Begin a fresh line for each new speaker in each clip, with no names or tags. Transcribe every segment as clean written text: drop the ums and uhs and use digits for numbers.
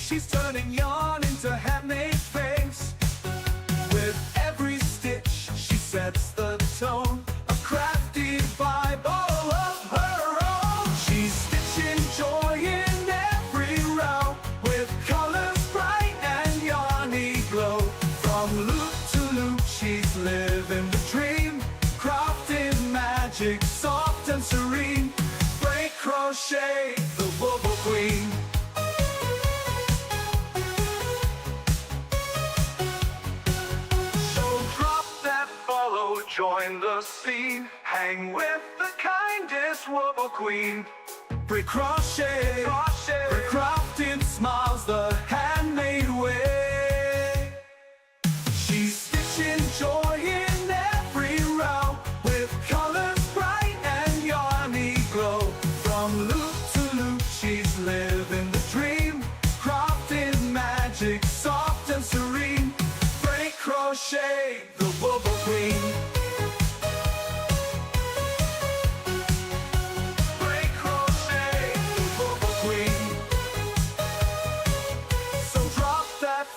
She's turning yarn into handmade things. With every stitch, she sets the tone, a crafty vibe all of her own. She's stitching joy in every row, with colors bright and yarny glow. From loop to loop, she's living the dream, crafting magic, soft and serene. Break crochet, the Wobble Queen. Join the scene, hang with the kindest Wobble Queen. Break crochet, break crafting smiles the handmade way. She's stitching joy in every row, with colors bright and yarny glow. From loop to loop, she's living the dream, crafting magic, soft and serene. Break crochet, the Wobble Queen.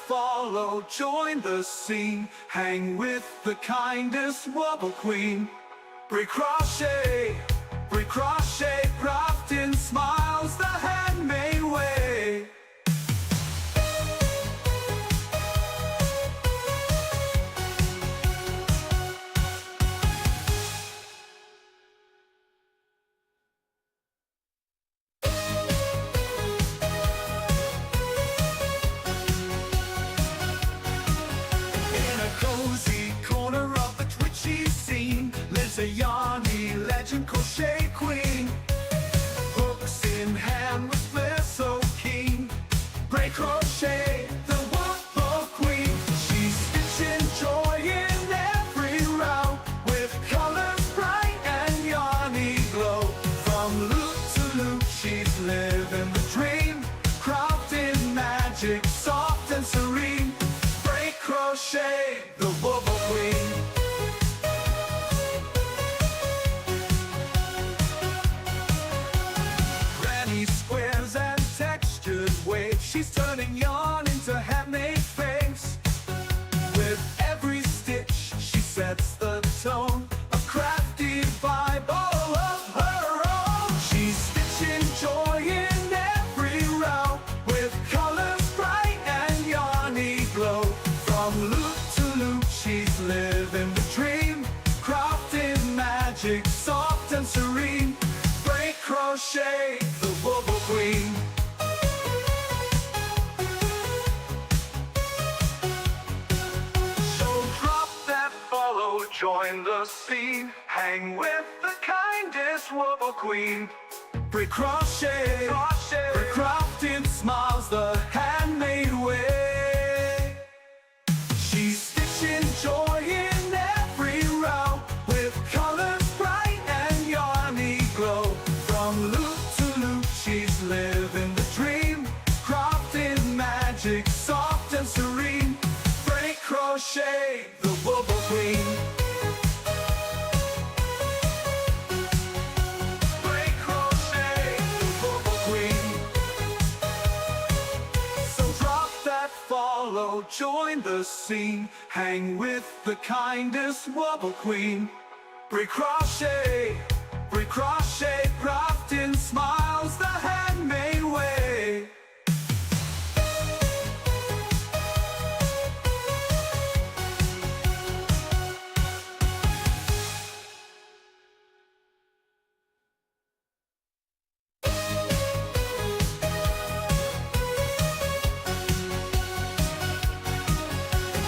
Follow, join the scene, hang with the kindest Wobble Queen. Break crochet, crafting smiles the handmade way. Lives a yarny legend, Crochet Queen. Hooks in hand with flair so keen. Break crochet, the Wobble Queen. She's stitching joy in every row, with colors bright and yarny glow. From loop to loop, she's living the dream, crafting magic, soft and serene. Break crochet, the Wobble Queen. Squares and textured waves, she's turning yarn into handmade things. With every stitch, she sets the tone, a crafty vibe all of her own. She's stitching joy in every row, with colors bright and yarny glow. From loop to loop, she's living the dream, crafting magic, soft and serene. Break crochet, the Wobble Queen. So drop that follow, join the scene, hang with the kindest Wobble Queen. Break crochet, break crafting smiles the handmade way. She's stitching joy in every row, with colors bright and yarny glow. From loop to loop, she's living the dream, crafting magic, soft and serene. Break crochet, the Wobble Queen. Break crochet, the Wobble Queen. So drop that follow, join the scene, hang with the kindest Wobble Queen. Break crochet, crafting smiles the handmade way.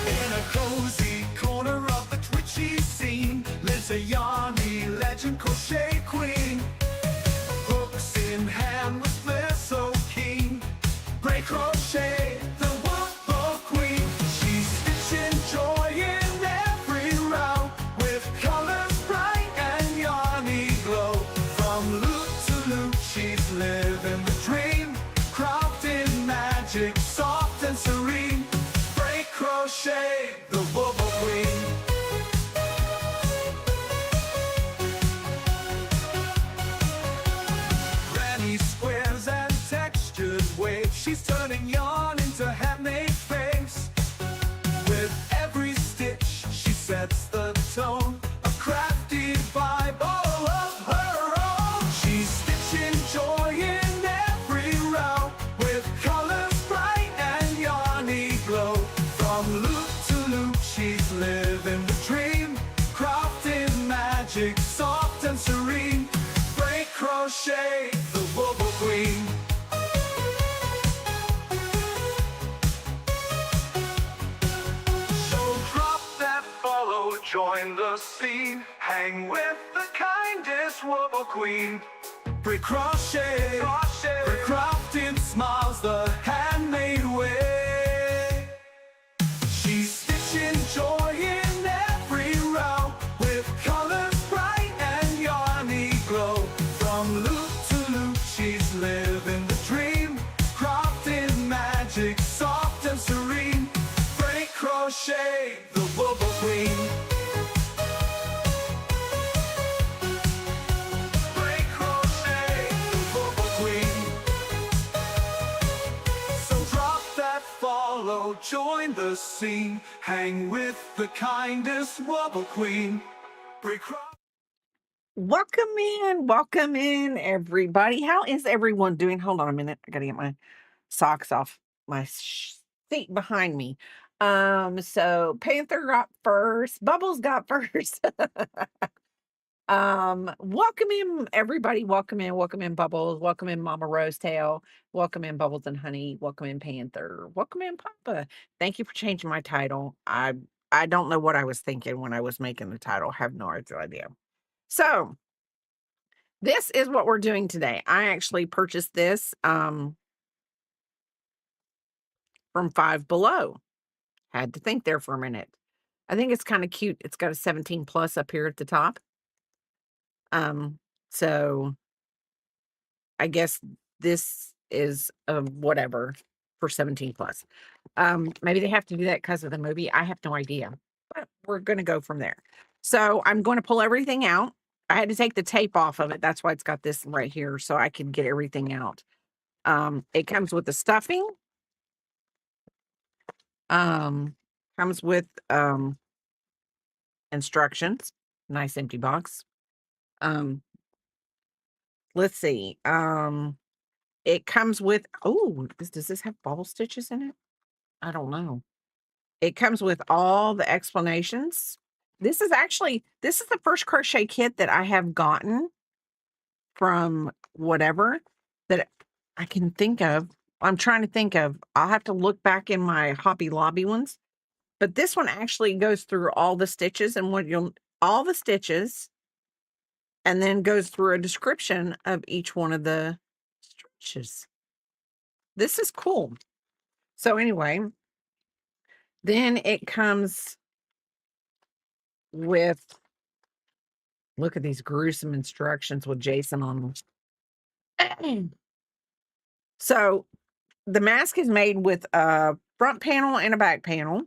In a cozy corner of the twitchy scene, lives a yarny legend, Crochet Queen. Hooks in hand with flair so keen. Break crochet, the Wobble Queen. She's stitching joy in every row, with colors bright and yarny glow. From loop to loop, she's living the dream, crafting magic, soft and serene. Break crochet, the Wobble Queen. Squares and textured waves, she's turning yarn Crochet, the Wobble Queen. So drop that follow, join the scene, hang with the kindest Wobble Queen. Crochet, for crafting smiles the handmade way. She's stitching joy in every row, with colors bright and yarny glow. From loop to loop, she's living the dream, crafting magic soft and serene. Break crochet, the Wobble Queen. Break crochet, the Wobble Queen. So drop that follow, join the scene, hang with the kindest Wobble Queen. Break
Welcome in, everybody. How is everyone doing? Hold on a minute. I gotta get my socks off my seat behind me. So Panther got first, Bubbles got first. Welcome in, everybody. Welcome in, Bubbles. Welcome in, Mama Rosetail. Welcome in, Bubbles and Honey. Welcome in, Panther. Welcome in, Papa. Thank you for changing my title. I don't know what I was thinking when I was making the title. I have no idea. So this is what we're doing today. I actually purchased this from Five Below. Had to think there for a minute. I think it's kind of cute. It's got a 17 plus up here at the top. So I guess this is a whatever for 17 plus. Maybe they have to do that because of the movie. I have no idea, but we're going to go from there. So I'm going to pull everything out. I had to take the tape off of it. That's why it's got this right here, so I can get everything out. It comes with the stuffing. Comes with instructions. Nice empty box. Let's see. It comes with, oh, does this have bubble stitches in it? I don't know. It comes with all the explanations. This is the first crochet kit that I have gotten from whatever that I can think of. I'm trying to think of. I'll have to look back in my Hobby Lobby ones. But this one actually goes through all the stitches and all the stitches, and then goes through a description of each one of the stitches. This is cool. So anyway, then it comes with, look at these gruesome instructions with Jason on them. So the mask is made with a front panel and a back panel.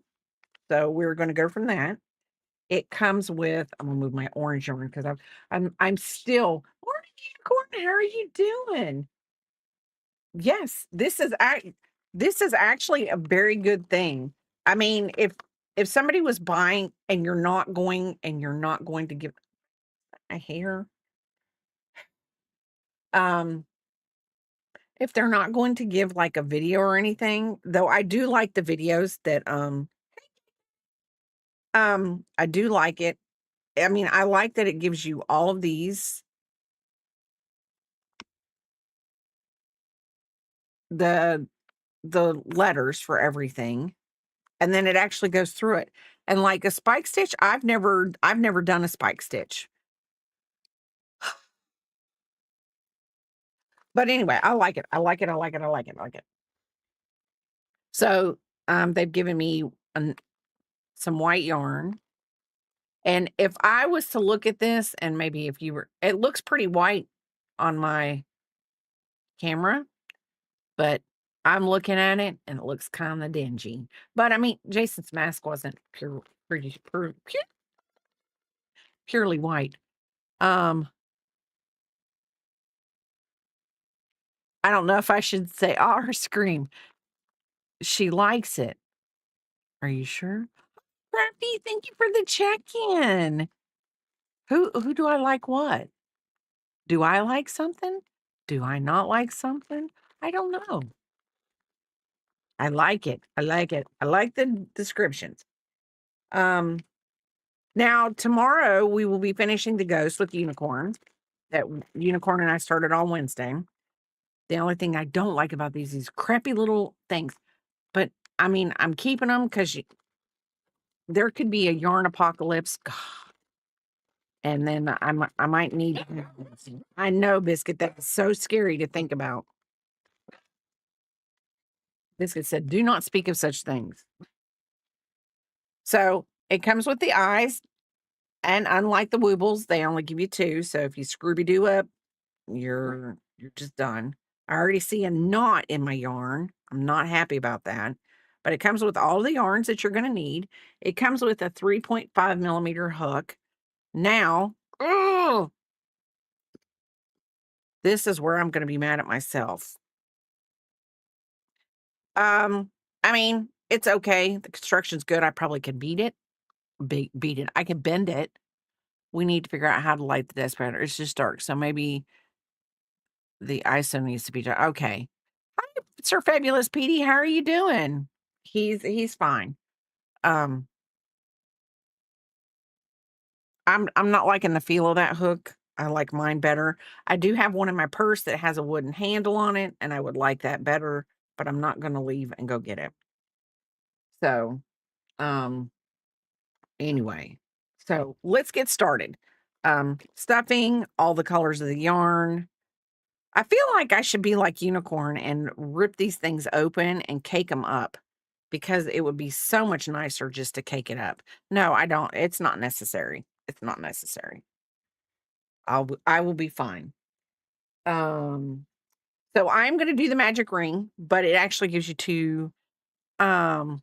So we're going to go from that. It comes with, I'm gonna move my orange yarn because I'm still, morning unicorn, how are you doing? Yes, this is actually a very good thing. I mean, if somebody was buying and you're not going to give a hair, if they're not going to give like a video or anything, though I do like the videos that I do like it. I mean, I like that it gives you all of these, the letters for everything, and then it actually goes through it. And like a spike stitch, I've never done a spike stitch. But anyway, I like it. I like it. I like it. I like it. I like it. So they've given me some white yarn. And if I was to look at this, and maybe if you were, it looks pretty white on my camera, but I'm looking at it and it looks kind of dingy. But I mean, Jason's mask wasn't purely white. I don't know if I should say or scream. She likes it. Are you sure? Crafty, thank you for the check-in. Who do I like what? Do I like something? Do I not like something? I don't know. I like it. I like it. I like the descriptions. Now tomorrow we will be finishing the Ghost with Unicorn. that Unicorn and I started on Wednesday. The only thing I don't like about these crappy little things, but I mean, I'm keeping them because there could be a yarn apocalypse, and then I might need. I know, Biscuit. That's so scary to think about. Biscuit said, "Do not speak of such things." So it comes with the eyes, and unlike the Woobles, they only give you two. So if you Scooby Doo up, you're just done. I already see a knot in my yarn. I'm not happy about that. But it comes with all the yarns that you're going to need. It comes with a 3.5 millimeter hook. Now, oh, this is where I'm going to be mad at myself. I mean, it's okay. The construction's good. I probably could beat it. Beat it. I can bend it. We need to figure out how to light the desk better. It's just dark. So maybe the ISO needs to be done. Okay. Hi, Sir Fabulous Petey. How are you doing? He's fine. I'm not liking the feel of that hook. I like mine better. I do have one in my purse that has a wooden handle on it, and I would like that better, but I'm not gonna leave and go get it. So, um, anyway, so let's get started. Stuffing, all the colors of the yarn. I feel like I should be like Unicorn and rip these things open and cake them up because it would be so much nicer just to cake it up. No, I don't. It's not necessary. It's not necessary. I will be fine. Um, so I'm gonna do the magic ring, but it actually gives you two. Um,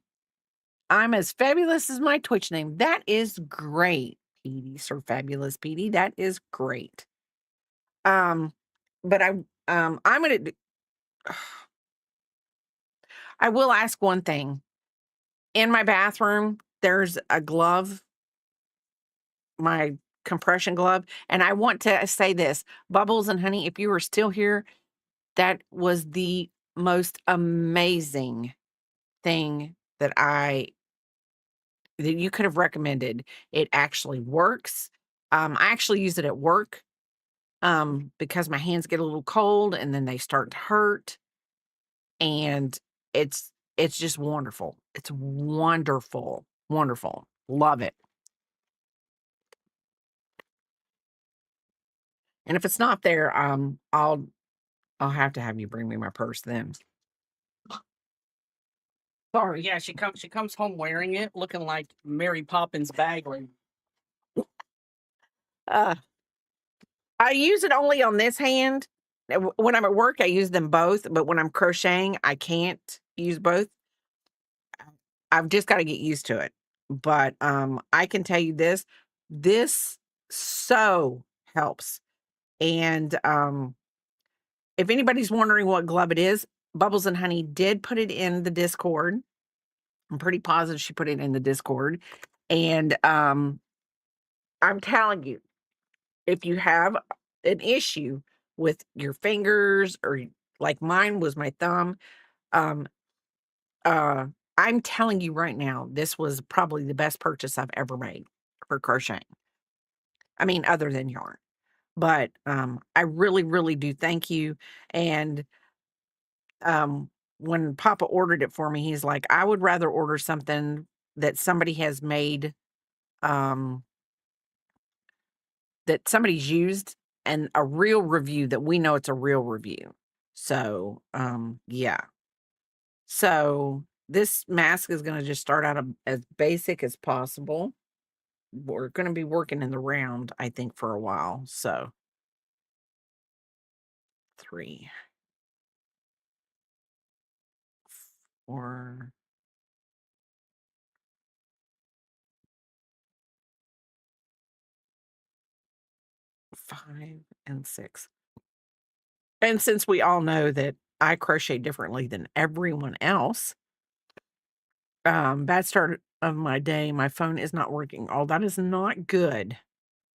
I'm as fabulous as my Twitch name. That is great, Petey, Sir Fabulous Petey. That is great. Um, but I'm gonna. I will ask one thing. In my bathroom, there's a glove, my compression glove, and I want to say this, Bubbles and Honey, if you are still here, that was the most amazing thing that you could have recommended. It actually works. I actually use it at work, because my hands get a little cold and then they start to hurt, and it's just wonderful. It's wonderful, wonderful. Love it. And if it's not there, I'll have to have you bring me my purse then. Sorry.
Yeah, she comes home wearing it, looking like Mary Poppins Bagley.
Uh, I use it only on this hand. When I'm at work, I use them both, but when I'm crocheting, I can't use both. I've just got to get used to it. But I can tell you this so helps. And if anybody's wondering what glove it is, Bubbles and Honey did put it in the Discord. I'm pretty positive she put it in the Discord. And I'm telling you, if you have an issue with your fingers or like mine was my thumb, um, uh, I'm telling you right now, this was probably the best purchase I've ever made for crocheting. I mean, other than yarn. But I really, really do thank you. And when Papa ordered it for me, he's like, I would rather order something that somebody has made, um, that somebody's used, and a real review that we know it's a real review. So, yeah. So this mask is going to just start out as basic as possible. We're going to be working in the round, I think, for a while. So 3, 4, 5, and 6. And since we all know that I crochet differently than everyone else, bad start of my day. My phone is not working. Oh, that is not good.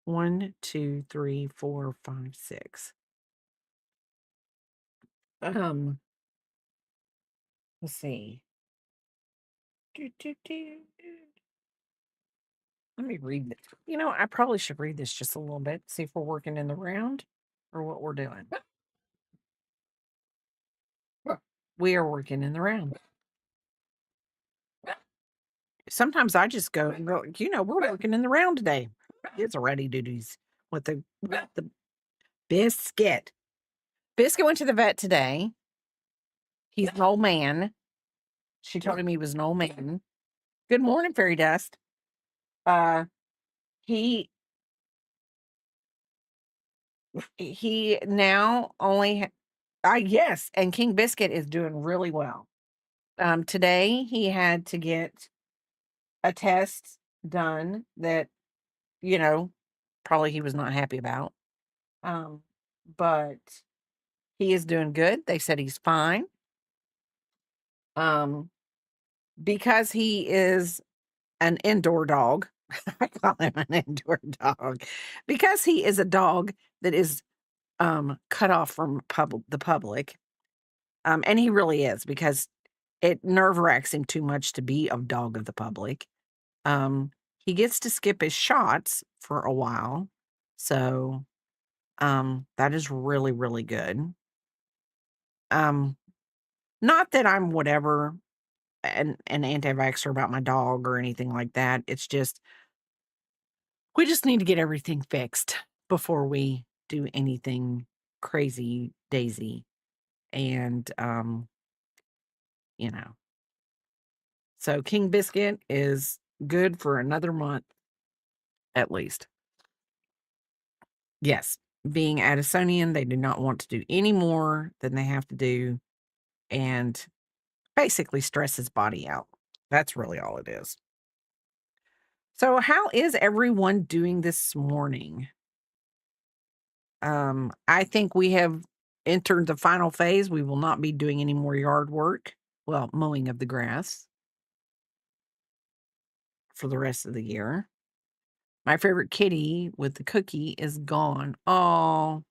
1, 2, 3, 4, 5, 6. Let's see. Do, do, do, do. Let me read this. I probably should read this just a little bit, see if we're working in the round. or what we're doing. We are working in the round. Sometimes I just go, we're working in the round today. It's already duties with the biscuit. Biscuit went to the vet today. He's an old man. She told him he was an old man. Good morning, Fairy Dust. He now only yes, and King Biscuit is doing really well. Today he had to get a test done that, probably he was not happy about. But he is doing good. They said he's fine. Because he is an indoor dog. I call him an indoor dog because he is a dog that is cut off from the public. And he really is, because it nerve wracks him too much to be a dog of the public. He gets to skip his shots for a while. So that is really, really good. Not that I'm whatever an anti-vaxxer about my dog or anything like that. It's just, we just need to get everything fixed before we do anything crazy daisy. And, so King Biscuit is good for another month at least. Yes, being Addisonian, they do not want to do any more than they have to do, and basically stress his body out. That's really all it is. So how is everyone doing this morning? I think we have entered the final phase. We will not be doing any more yard work. Well, mowing of the grass for the rest of the year. My favorite kitty with the cookie is gone. Oh.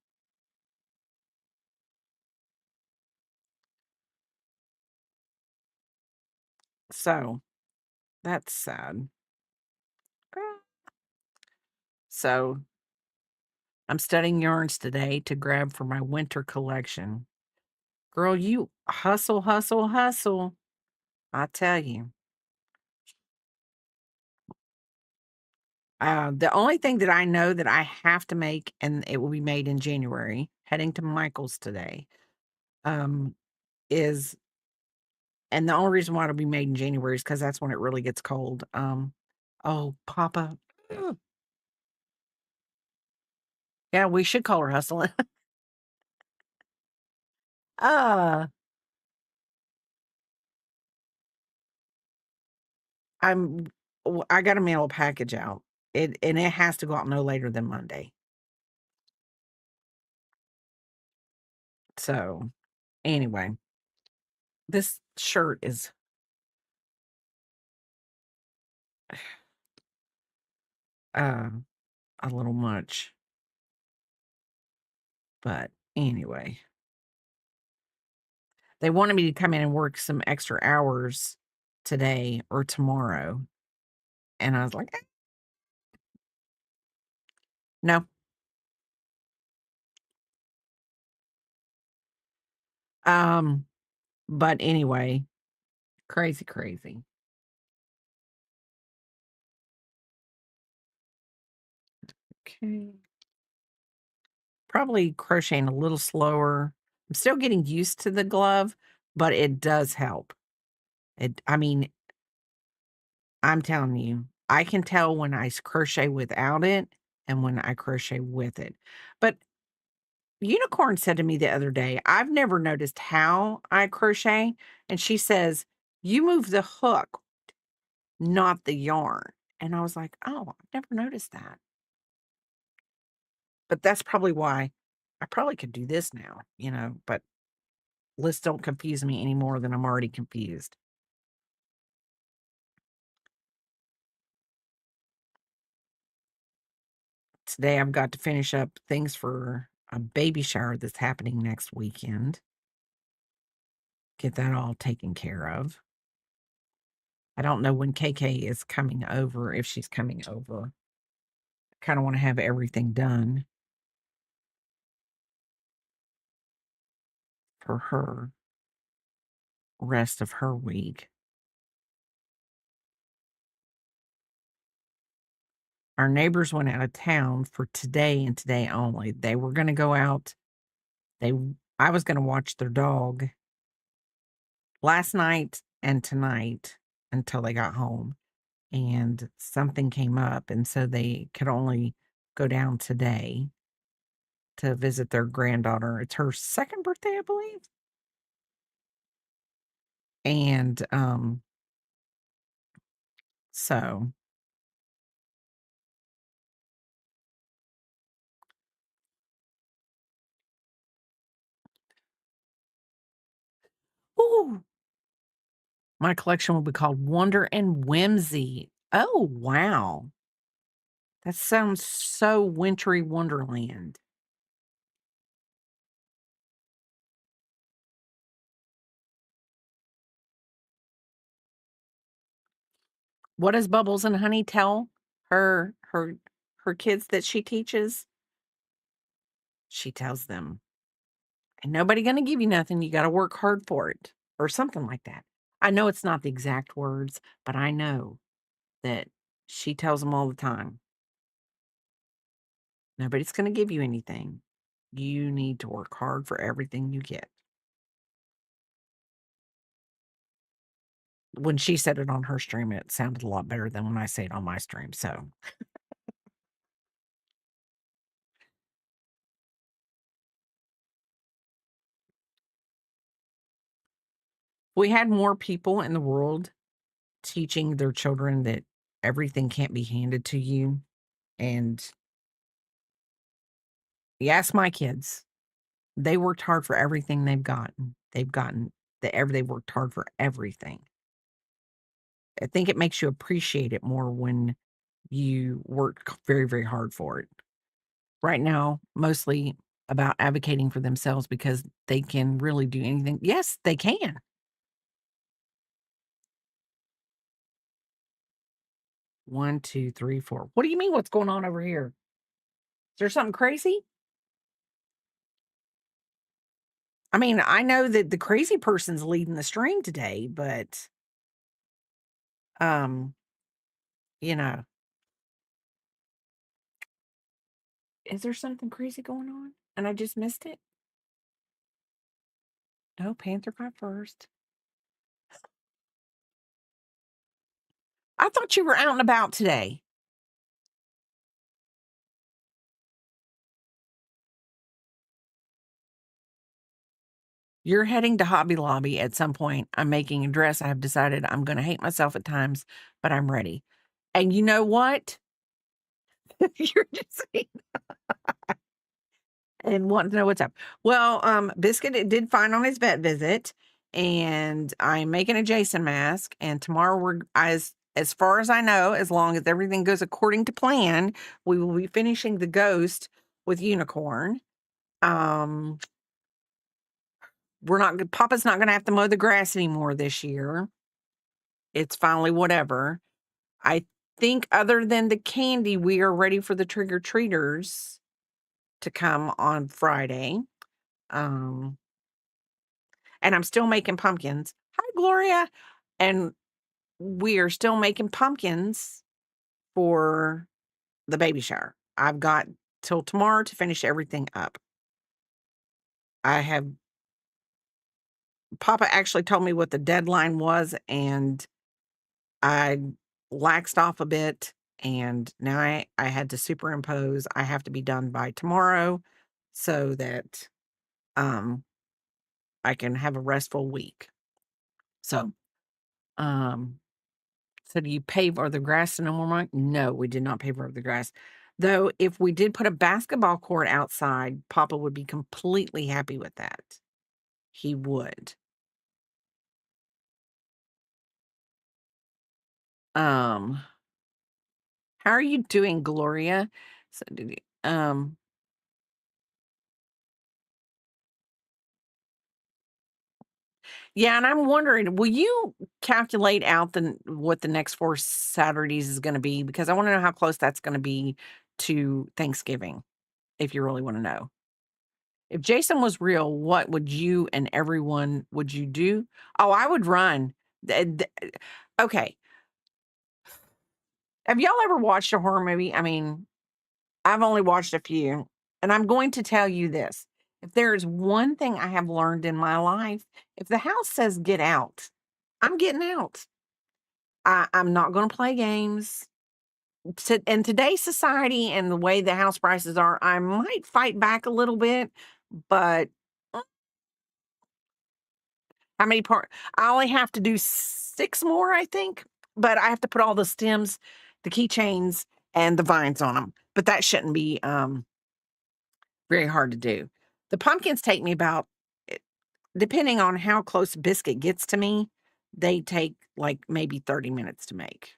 So that's sad. So I'm studying yarns today to grab for my winter collection. Girl, you hustle, hustle, hustle. I tell you. The only thing that I know that I have to make, and it will be made in January, heading to Michael's today, is, and the only reason why it'll be made in January is because that's when it really gets cold. Oh, Papa. Yeah, we should call her hustling. uh, I got to mail a package out. And it has to go out no later than Monday. So, anyway, this shirt is a little much. But anyway, they wanted me to come in and work some extra hours today or tomorrow. And I was like, no. But anyway, crazy, crazy. Okay. Probably crocheting a little slower. I'm still getting used to the glove, but it does help. I'm telling you, I can tell when I crochet without it and when I crochet with it. But Unicorn said to me the other day, I've never noticed how I crochet. And she says, you move the hook, not the yarn. And I was like, oh, I've never noticed that. But that's probably why I probably could do this now, but lists don't confuse me any more than I'm already confused. Today I've got to finish up things for a baby shower that's happening next weekend. Get that all taken care of. I don't know when KK is coming over, if she's coming over. I kind of want to have everything done. for her rest of her week. Our neighbors went out of town for today and today only. They were going to go out. I was going to watch their dog last night and tonight until they got home, and something came up, and so they could only go down today to visit their granddaughter. It's her second birthday, I believe. And so ooh, my collection will be called Wonder and Whimsy. Oh, wow. That sounds so wintry wonderland. What does Bubbles and Honey tell her kids that she teaches? She tells them, "Ain't nobody gonna give you nothing. You gotta work hard for it," or something like that. I know it's not the exact words, but I know that she tells them all the time, "Nobody's gonna give you anything. You need to work hard for everything you get." When she said it on her stream, it sounded a lot better than when I say it on my stream, so we had more people in the world teaching their children that everything can't be handed to you. And you ask my kids, they worked hard for everything they've gotten. They worked hard for everything. I think it makes you appreciate it more when you work very, very hard for it. Right now, mostly about advocating for themselves because they can really do anything. Yes, they can. One, two, three, four. What do you mean? What's going on over here? Is there something crazy? I mean, I know that the crazy person's leading the stream today, but um, you know, is there something crazy going on and I just missed it? No, Panther got first. I thought you were out and about today. You're heading to Hobby Lobby at some point. I'm making a dress. I have decided I'm going to hate myself at times, but I'm ready. And you know what? You're just saying and wanting to know what's up. Well, Biscuit did fine on his vet visit, and I'm making a Jason mask. And tomorrow we're as far as I know, as long as everything goes according to plan, we will be finishing the ghost with Unicorn. Papa's not gonna have to mow the grass anymore this year. It's finally whatever. I think other than the candy, we are ready for the trick-or-treaters to come on Friday. And I'm still making pumpkins. Hi, Gloria. And we are still making pumpkins for the baby shower. I've got till tomorrow to finish everything up. Papa actually told me what the deadline was, and I laxed off a bit, and now I had to superimpose. I have to be done by tomorrow so that I can have a restful week. So, so do you pave over the grass no more, Mike? No, we did not pave over the grass. Though if we did put a basketball court outside, Papa would be completely happy with that. He would. Um, how are you doing, Gloria? So did you, yeah, and I'm wondering, will you calculate out what the next 4 Saturdays is gonna be? Because I wanna know how close that's gonna be to Thanksgiving, if you really wanna know. If Jason was real, what would you and everyone would you do? Oh, I would run. Okay. Have y'all ever watched a horror movie? I mean, I've only watched a few, and I'm going to tell you this. If there is one thing I have learned in my life, if the house says get out, I'm getting out. I'm not going to play games. In today's society and the way the house prices are, I might fight back a little bit, but how many part? I only have to do 6 more, I think, but I have to put all the stems, the keychains, and the vines on them. But that shouldn't be very hard to do. The pumpkins take me about, depending on how close Biscuit gets to me, they take like maybe 30 minutes to make.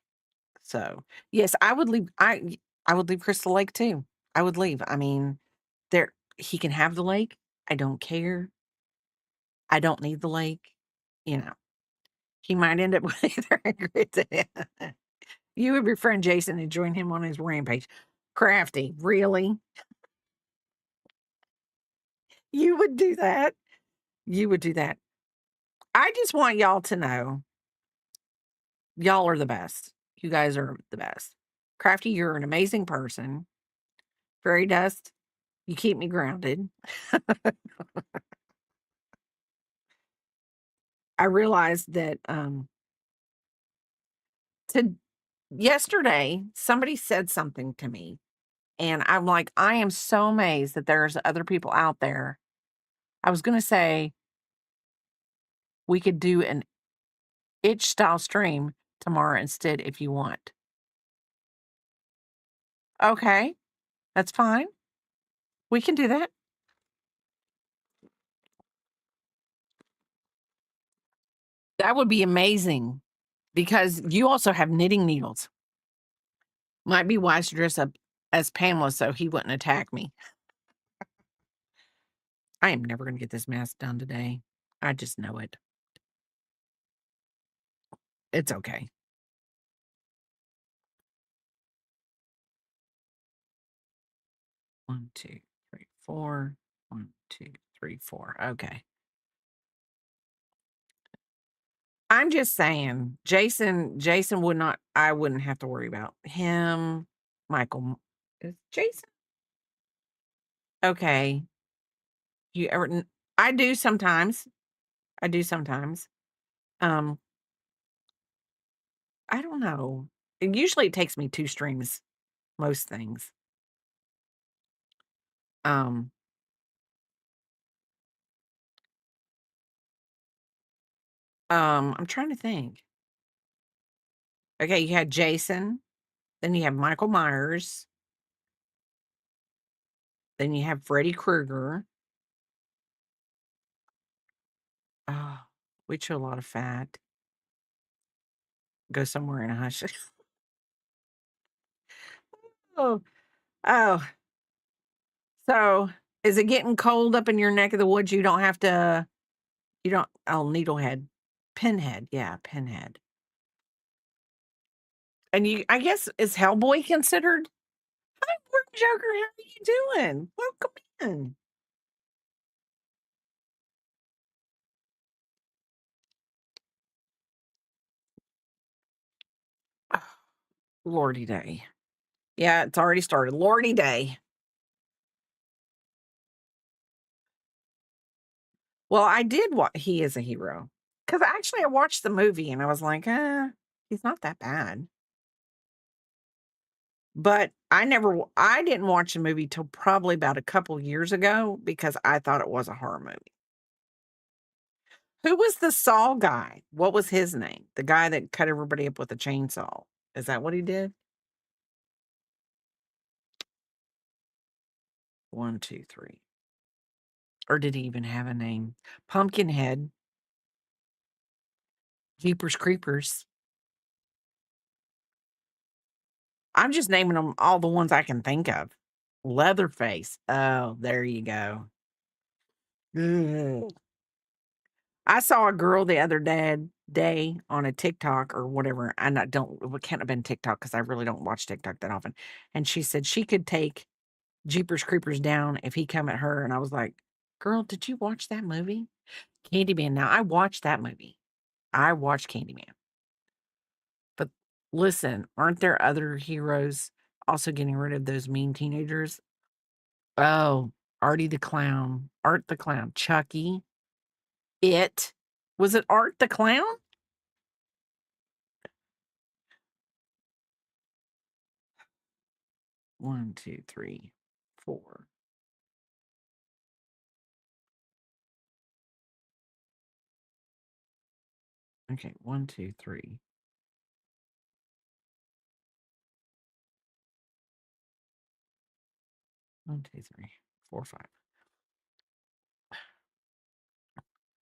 So yes, I would leave. I would leave Crystal Lake too. I would leave. I mean, there he can have the lake. I don't care. I don't need the lake. You know, he might end up with either agree to it. You would befriend Jason and join him on his rampage. Crafty, really? You would do that? You would do that. I just want y'all to know, y'all are the best. You guys are the best. Crafty, you're an amazing person. Fairy Dust, you keep me grounded. I realized that to yesterday somebody said something to me, and I'm like, I am so amazed that there's other people out there. I was gonna say we could do an itch style stream tomorrow instead if you want. Okay, that's fine. We can do that. That would be amazing because you also have knitting needles. Might be wise to dress up as Pamela so he wouldn't attack me. I am never going to get this mask done today. I just know it. It's okay. One, two, three, four. 1, 2, 3, 4. Okay. I'm just saying, Jason would not, I wouldn't have to worry about him. Michael, is Jason? Okay. You ever, I do sometimes. I do sometimes. Um, I don't know. Usually it takes me 2 streams, most things. Um, I'm trying to think. Okay, you had Jason, then you have Michael Myers, then you have Freddy Krueger. Oh, we chew a lot of fat. Go somewhere in a hush. Oh, oh. So, is it getting cold up in your neck of the woods? You don't have to, you don't, oh, Needlehead. Pinhead. Yeah, Pinhead. And you, I guess, is Hellboy considered? Hi, Word Joker. How are you doing? Welcome in. Oh, Lordy day. Yeah, it's already started. Lordy day. Well, I did what He Is a Hero. Because actually I watched the movie and I was like, he's not that bad. But I didn't watch the movie till probably about a couple years ago because I thought it was a horror movie. Who was the Saw guy? What was his name? The guy that cut everybody up with a chainsaw. Is that what he did? 1, 2, 3. Or did he even have a name? Pumpkinhead. Jeepers Creepers. I'm just naming them all the ones I can think of. Leatherface. Oh, there you go. Ugh. I saw a girl the other day on a TikTok or whatever, and it can't have been TikTok because I really don't watch TikTok that often. And she said she could take Jeepers Creepers down if he come at her, and I was like, Girl, did you watch that movie? Candyman. Now, I watched that movie. I watched Candyman. But listen, aren't there other heroes also getting rid of those mean teenagers? Oh, Artie the Clown, Art the Clown, Chucky, It. Was it Art the Clown? One, two, three, four. Okay, one, two, three. One, two, three, four, five.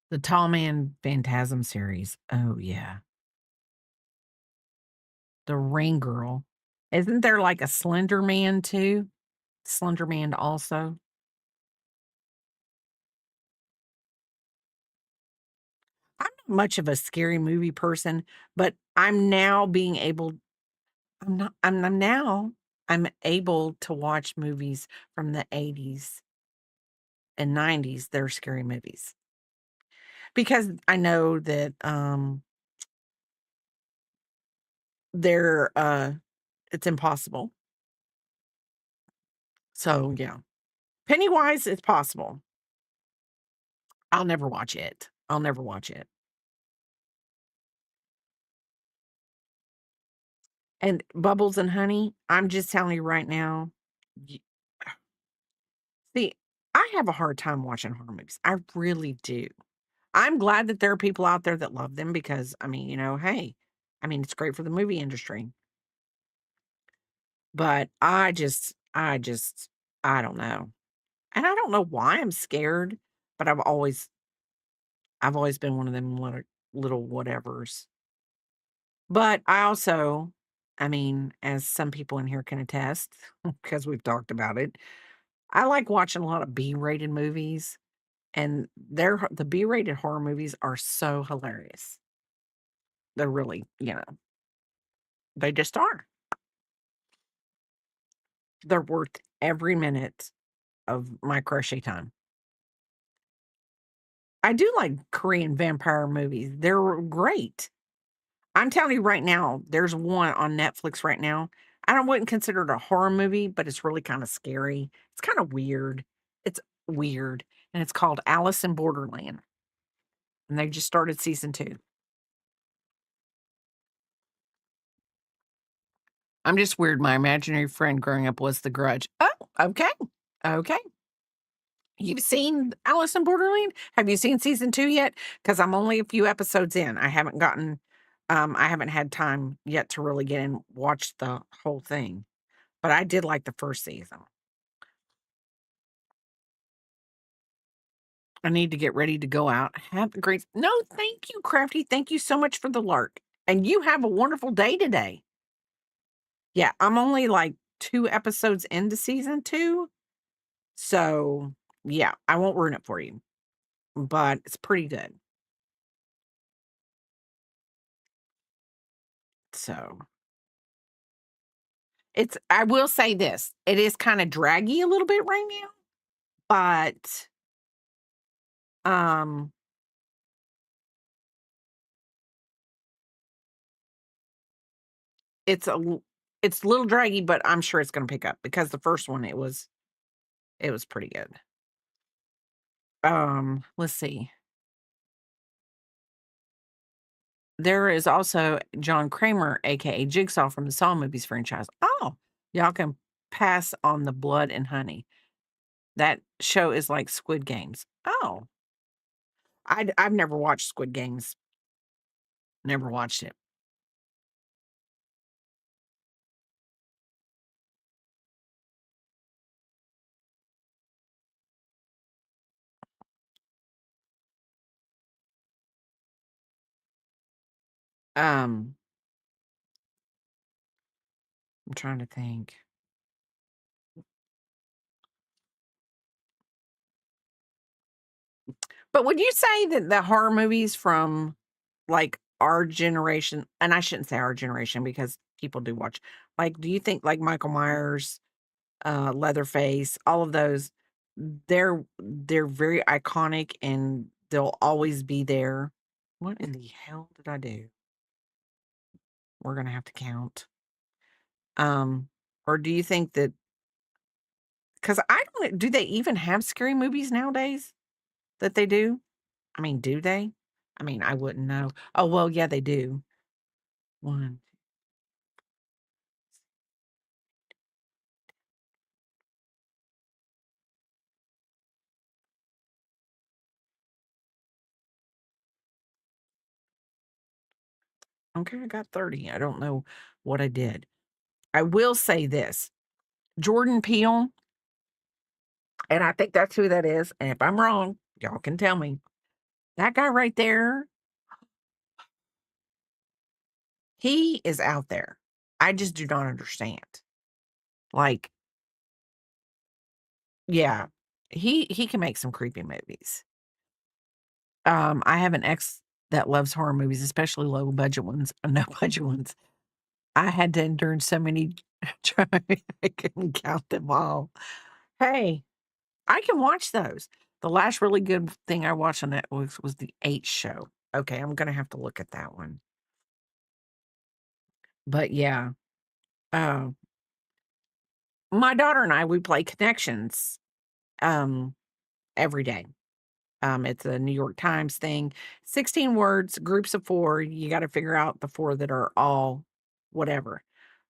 The Tall Man Phantasm series. Oh, yeah. The Ring Girl. Isn't there like a Slender Man too? Slender Man also. I'm not much of a scary movie person, but I'm now being able I'm now I'm able to watch movies from the 80s and 90s. They're scary movies. Because I know that they're it's impossible. So yeah. Pennywise is possible. I'll never watch it. I'll never watch it. And Bubbles and Honey, I'm just telling you right now. y- See, I have a hard time watching horror movies. I really do. I'm glad that there are people out there that love them because, I mean, hey, I mean, it's great for the movie industry. But I don't know. And I don't know why I'm scared, but I've always been one of them little whatevers. But I also, I mean, as some people in here can attest, because we've talked about it, I like watching a lot of B-rated movies, and the B-rated horror movies are so hilarious. They're really, they just are. They're worth every minute of my crochet time. I do like Korean vampire movies. They're great. I'm telling you right now, there's one on Netflix right now. Wouldn't consider it a horror movie, but it's really kind of scary. It's kind of weird. It's weird. And it's called Alice in Borderland. And they just started season 2. I'm just weird. My imaginary friend growing up was The Grudge. Oh, okay. Okay. You've seen Alice in Borderland? Have you seen season 2 yet? Because I'm only a few episodes in. I haven't had time yet to really get in, watch the whole thing. But I did like the first season. I need to get ready to go out. Have a great No, thank you, Crafty. Thank you so much for the lark. And you have a wonderful day today. Yeah, I'm only like 2 episodes into season 2. So, yeah, I won't ruin it for you. But it's pretty good. So, I will say this, it is kind of draggy a little bit right now, but um it's it's a little draggy, but I'm sure it's going to pick up because the first one it was pretty good. Let's see. There is also John Kramer, aka Jigsaw from the Saw movies franchise. Oh, y'all can pass on the Blood and Honey. That show is like Squid Games. Oh, I've never watched Squid Games. Never watched it. Um, I'm trying to think. But would you say that the horror movies from like our generation, and I shouldn't say our generation because people do watch, like, do you think like Michael Myers, Leatherface, all of those, they're very iconic and they'll always be there. What in the hell did I do? We're gonna have to count. Or do you think that because I don't do they even have scary movies nowadays that they do? I mean, do they? I mean, I wouldn't know. Oh, well, yeah, they do. One. Okay, I got 30. I don't know what I did. I will say this. Jordan Peele, and I think that's who that is. And if I'm wrong, y'all can tell me. That guy right there, he is out there. I just do not understand. Like, yeah, he can make some creepy movies. I have an ex that loves horror movies, especially low budget ones, no budget ones. I had to endure so many I couldn't count them all. Hey, I can watch those. The last really good thing I watched on Netflix was The Eight Show. Okay, I'm gonna have to look at that one. But yeah, uh, my daughter and I, we play Connections um, every day. It's a New York Times thing. 16 words, groups of four. You got to figure out the four that are all whatever.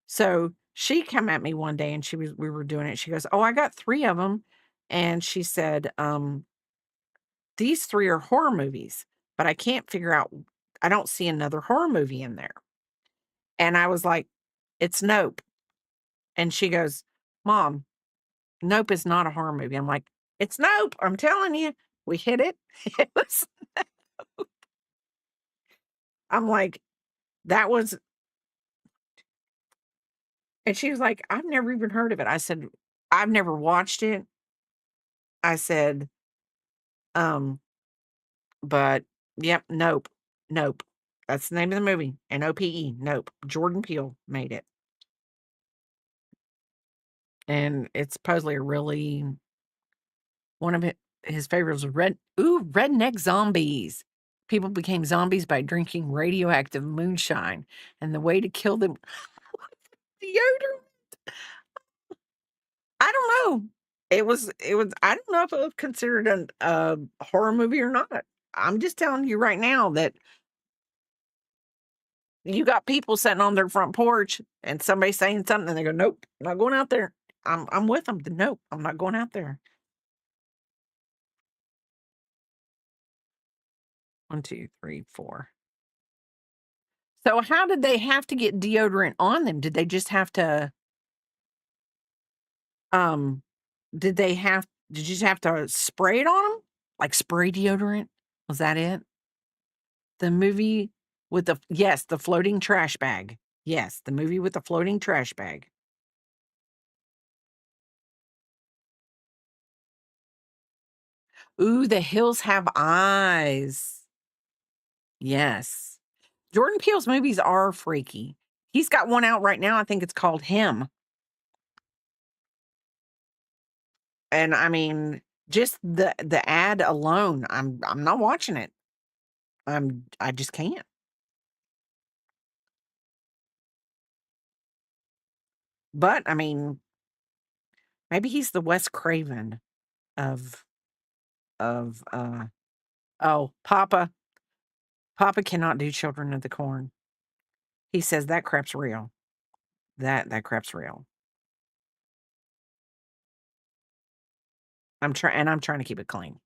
So she came at me one day and we were doing it. She goes, "Oh, I got three of them." And she said, "These three are horror movies, but I can't figure out, I don't see another horror movie in there." And I was like, "It's Nope." And she goes, "Mom, Nope is not a horror movie." I'm like, "It's Nope. I'm telling you, we hit it." It was, I'm like, that was, and she was like, "I've never even heard of it." I said, "I've never watched it." I said, um, but yep, Nope. Nope. That's the name of the movie. Nope. Nope. Jordan Peele made it. And it's supposedly a really one of his favorites was redneck zombies. People became zombies by drinking radioactive moonshine, and the way to kill them deodorant. I don't know. It was I don't know if it was considered a horror movie or not. I'm just telling you right now that you got people sitting on their front porch and somebody saying something and they go, "Nope, I'm not going out there." I'm with them. Nope, I'm not going out there. 1, 2, 3, 4. So how did they have to get deodorant on them? Did they just have to um did you just have to spray it on them? Like spray deodorant? Was that it? The movie with the yes, the floating trash bag. Yes, the movie with the floating trash bag. Ooh, The Hills Have Eyes. Yes. Jordan Peele's movies are freaky. He's got one out right now, I think it's called Him. And I mean, just the ad alone, I'm not watching it. I just can't. But I mean, maybe he's the Wes Craven of of oh, Papa cannot do Children of the Corn. He says that crap's real. That crap's real. I'm trying to keep it clean.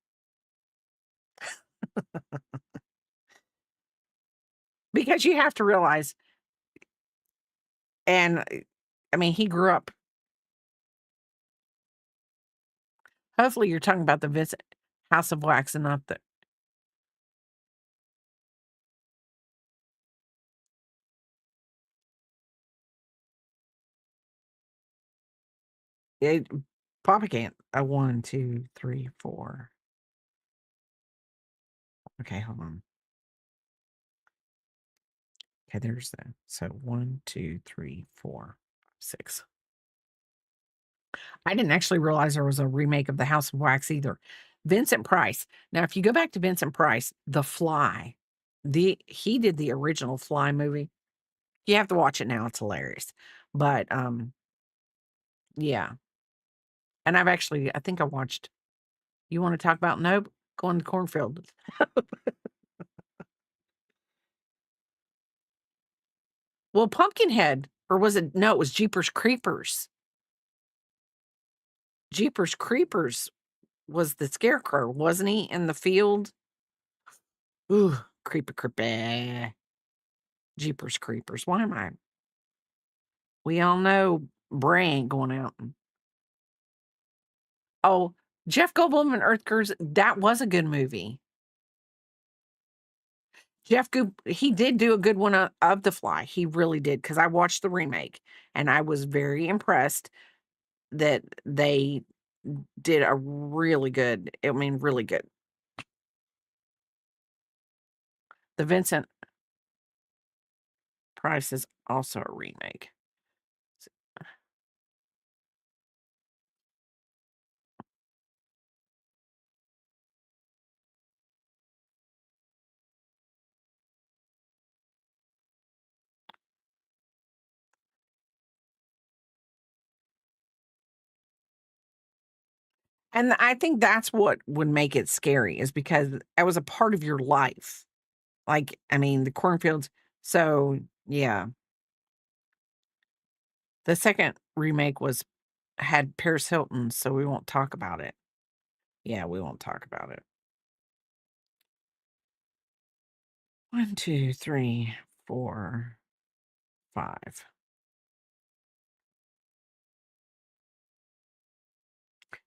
Because you have to realize, and I mean, he grew up. Hopefully, you're talking about the House of Wax and not the. It, Papa can't. A 1, 2, 3, 4. Okay, hold on. Okay, there's the so 1, 2, 3, 4, 6. I didn't actually realize there was a remake of The House of Wax either. Vincent Price. Now, if you go back to Vincent Price, The Fly, he did the original Fly movie. You have to watch it now, it's hilarious. But, yeah, and I think I watched you wanna talk about Nope? Go in the cornfield. Well, Pumpkinhead, or was it no, it was Jeepers Creepers. Jeepers Creepers was the scarecrow, wasn't he, in the field? Ooh, creepy. Jeepers Creepers. Why am I we all know Bray ain't going out and oh, Jeff Goldblum and Earthgirls, that was a good movie. He did do a good one of The Fly. He really did, because I watched the remake, and I was very impressed that they did a really good I mean, really good. The Vincent Price is also a remake. And I think that's what would make it scary is because that was a part of your life. Like, I mean, the cornfields. So, yeah. The second remake had Paris Hilton, so we won't talk about it. Yeah, we won't talk about it. 1, 2, 3, 4, 5.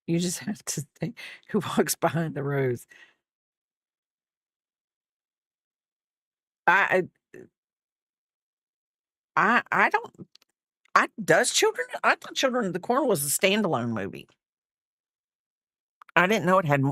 You just have to think who walks behind the rose. I I don't I thought Children of the Corn was a standalone movie. I didn't know it had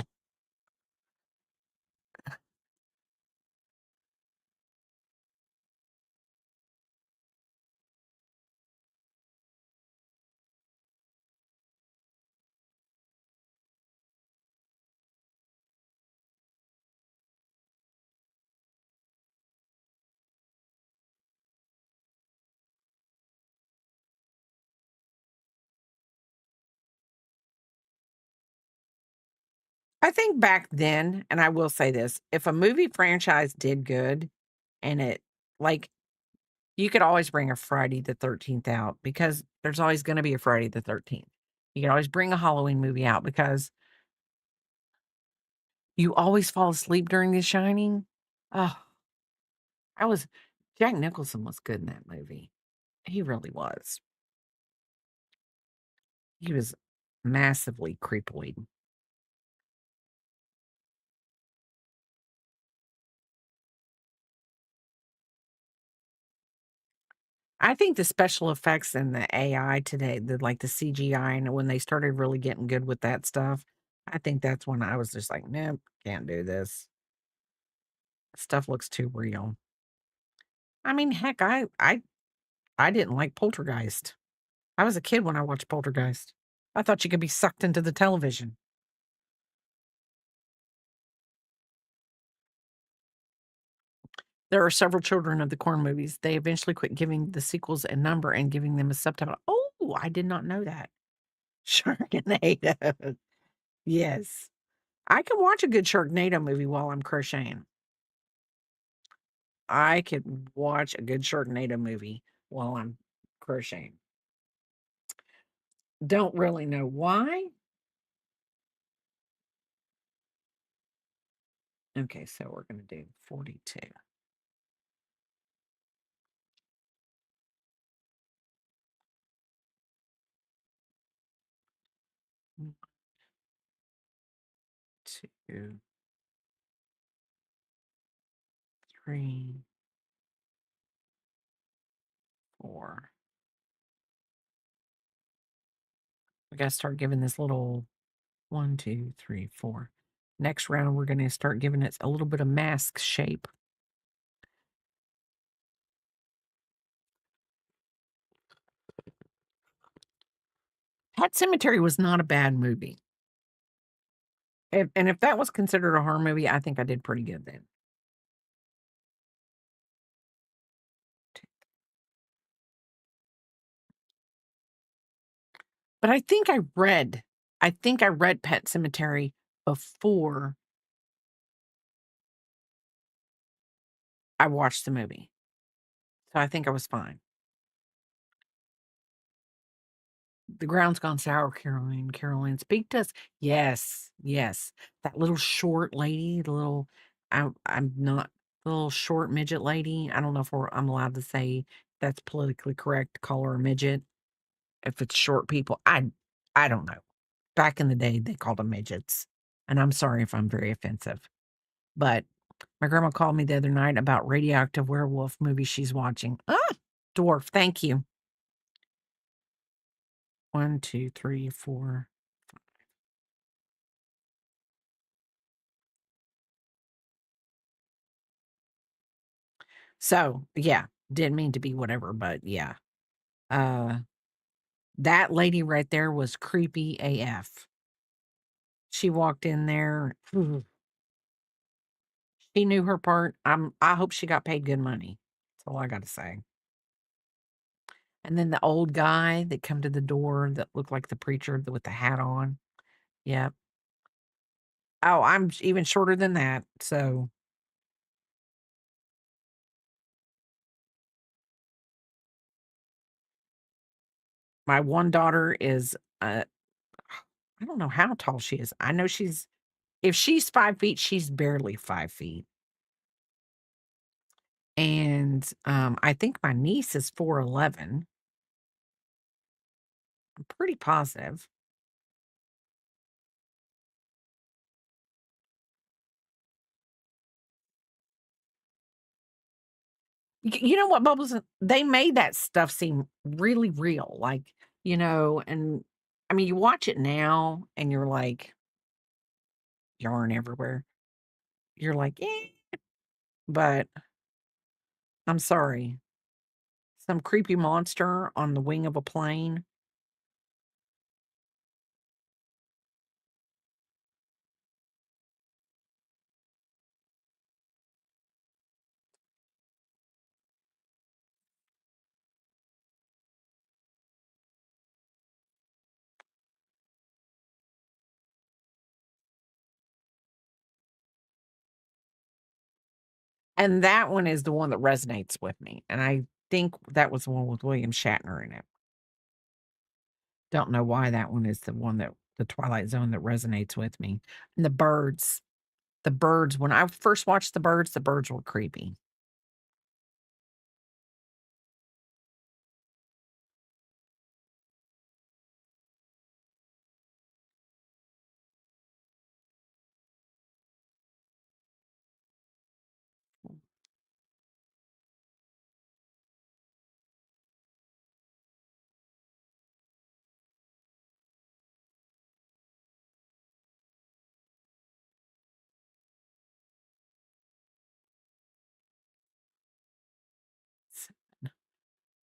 I think back then, and I will say this, if a movie franchise did good and it like you could always bring a Friday the 13th out because there's always gonna be a Friday the 13th. You can always bring a Halloween movie out because you always fall asleep during The Shining. Oh, I was Jack Nicholson was good in that movie. He really was. He was massively creepoid. I think the special effects and the AI today, like the CGI, and when they started really getting good with that stuff, I think that's when I was just like, nope, can't do this. Stuff looks too real. I mean, heck, I didn't like Poltergeist. I was a kid when I watched Poltergeist. I thought you could be sucked into the television. There are several Children of the Corn movies. They eventually quit giving the sequels a number and giving them a subtitle. Oh, I did not know that. Sharknado. Yes. I can watch a good Sharknado movie while I'm crocheting. I could watch a good Sharknado movie while I'm crocheting. Don't really know why. Okay, so we're going to do 42. One, 2, 3, 4. We got to start giving this little 1, 2, 3, 4. Next round, we're going to start giving it a little bit of mask shape. Pet Cemetery was not a bad movie. If that was considered a horror movie, I think I did pretty good then. But I think I read Pet Cemetery before I watched the movie. So I think I was fine. The ground's gone sour, Caroline. Caroline, speak to us. Yes, yes. That little short lady, I'm not the little short midget lady. I don't know if I'm allowed to say that's politically correct to call her a midget. If it's short people, I don't know. Back in the day, they called them midgets. And I'm sorry if I'm very offensive. But my grandma called me the other night about radioactive werewolf movie she's watching. Ah, dwarf, thank you. 1, 2, 3, 4. So yeah, didn't mean to be whatever, but yeah. Uh that lady right there was creepy AF. She walked in there. She knew her part. I hope she got paid good money. That's all I gotta say. And then the old guy that come to the door that looked like the preacher with the hat on. Yep. Oh, I'm even shorter than that. So my one daughter is I don't know how tall she is. I know if she's 5 feet, she's barely 5 feet. And I think my niece is 4'11". I'm pretty positive. You know what, Bubbles? They made that stuff seem really real, like, and I mean, you watch it now and you're like, yarn everywhere. You're like, "Eh," but I'm sorry. Some creepy monster on the wing of a plane. And that one is the one that resonates with me, and I think that was the one with William Shatner in it. Don't know why that one is the one that the Twilight Zone that resonates with me. And the birds, when I first watched the birds were creepy.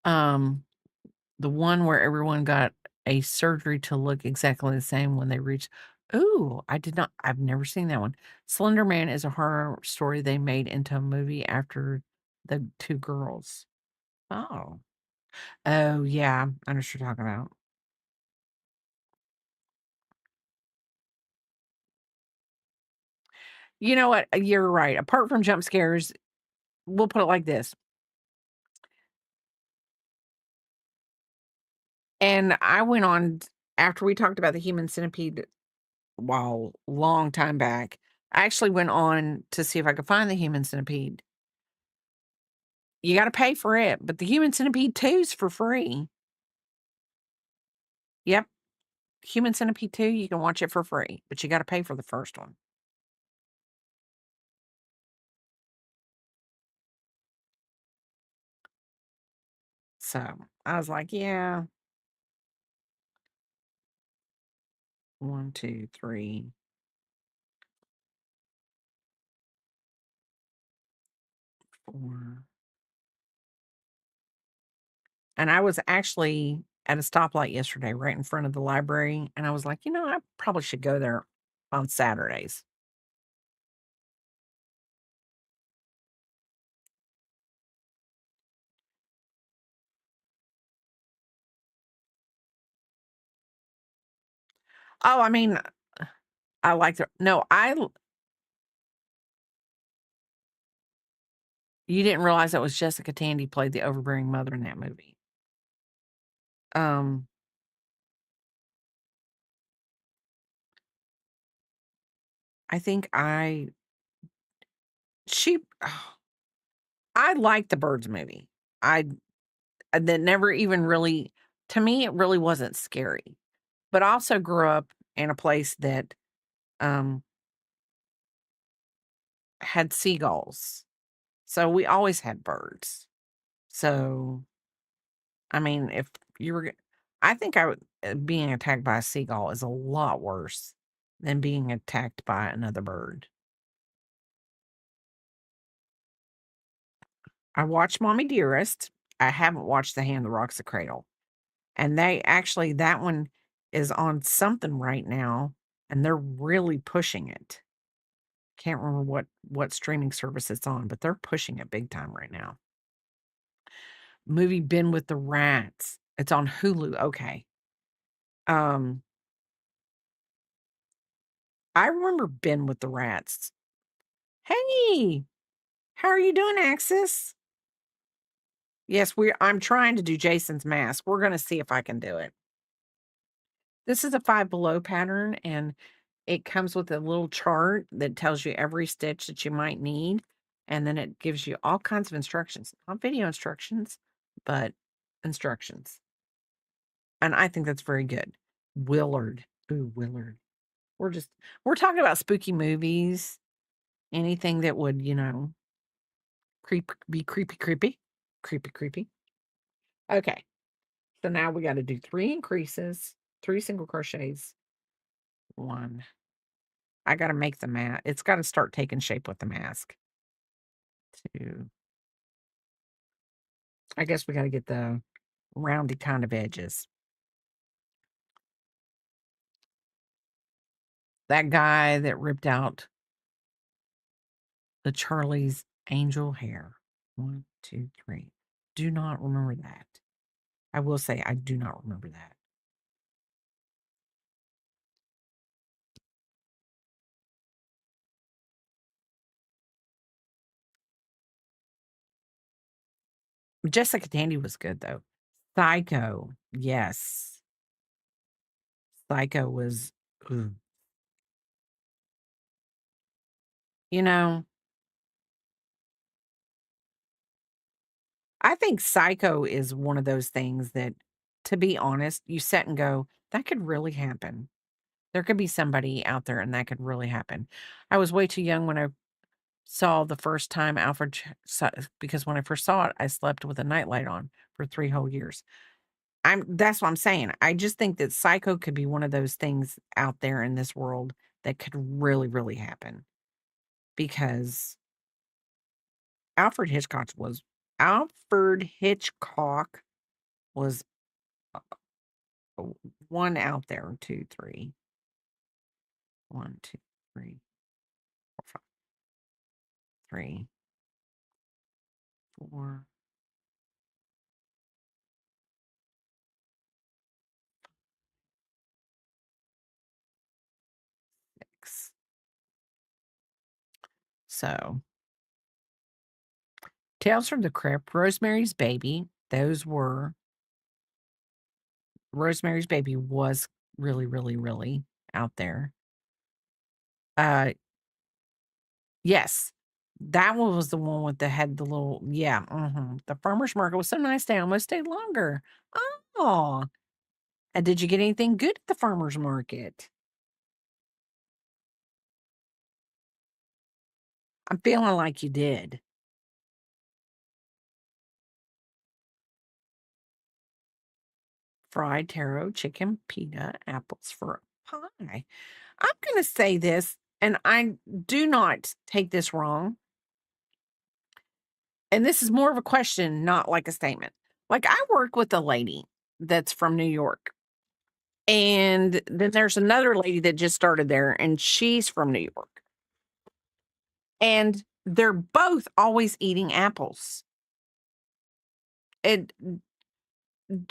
Um, the one where everyone got a surgery to look exactly the same when they reached. Ooh, I've never seen that one. Slender Man is a horror story they made into a movie after the two girls. Oh. Oh, yeah, I know what you're talking about. You know what? You're right. Apart from jump scares, we'll put it like this. And I went on after we talked about the human centipede, wow, long time back. I actually went on to see if I could find the human centipede. You got to pay for it, but the human centipede 2 is for free. Yep. Human centipede 2, you can watch it for free, but you got to pay for the first one. So I was like, yeah, 1, 2, 3, 4. And I was actually at a stoplight yesterday right in front of the library, and I was like, I probably should go there on Saturdays. Oh, I mean, I like the no, you didn't realize that was Jessica Tandy played the overbearing mother in that movie. Um, I think she I like the Birds movie. I that never even really to me, it really wasn't scary. But I also grew up in a place that, um, had seagulls, so we always had birds. So, I mean, if you were g I think I would being attacked by a seagull is a lot worse than being attacked by another bird. I watched Mommy Dearest. I haven't watched The Hand That Rocks the Cradle, and that one is on something right now, and they're really pushing it. Can't remember what streaming service it's on, but they're pushing it big time right now. Movie Ben with the Rats. It's on Hulu, okay. Um, I remember Ben with the Rats. Hey, how are you doing, Axis? Yes, I'm trying to do Jason's mask. We're gonna see if I can do it. This is a Five Below pattern, and it comes with a little chart that tells you every stitch that you might need, and then it gives you all kinds of instructions. Not video instructions, but instructions. And I think that's very good. Willard. Ooh, Willard. We're talking about spooky movies, anything that would, be creepy, creepy, creepy, creepy. Okay. So now we got to do 3 increases, 3 single crochets, 1. I got to make the mat. It's got to start taking shape with the mask. 2. I guess we got to get the roundy kind of edges. That guy that ripped out the Charlie's Angel hair. 1, 2, 3. Do not remember that. I will say I do not remember that. Jessica Tandy was good though. Psycho, yes. Psycho was, ooh. You know, I think Psycho is one of those things that, to be honest, you sit and go, that could really happen. There could be somebody out there and that could really happen. I was way too young when I saw the first time because when I first saw it, I slept with a nightlight on for 3 whole years. That's what I'm saying. I just think that Psycho could be one of those things out there in this world that could really, really happen because Alfred Hitchcock was Alfred Hitchcock was uh, 1 out there, 2, 3. 1, 2, 3, 4, 5, 3, 4. Six. So, Tales from the Crypt, Rosemary's Baby. Rosemary's Baby was really, really, really out there. Uh, yes, that one was the one with the little, yeah. The farmer's market was so nice. They almost stayed longer. Oh, and did you get anything good at the farmer's market? I'm feeling like you did. Fried taro, chicken, peanut, apples for a pie. I'm going to say this, and I do not take this wrong. And this is more of a question, not like a statement. Like, I work with a lady, that's from New York. And then there's another lady that just started there, and she's from New York. And they're both always eating apples. It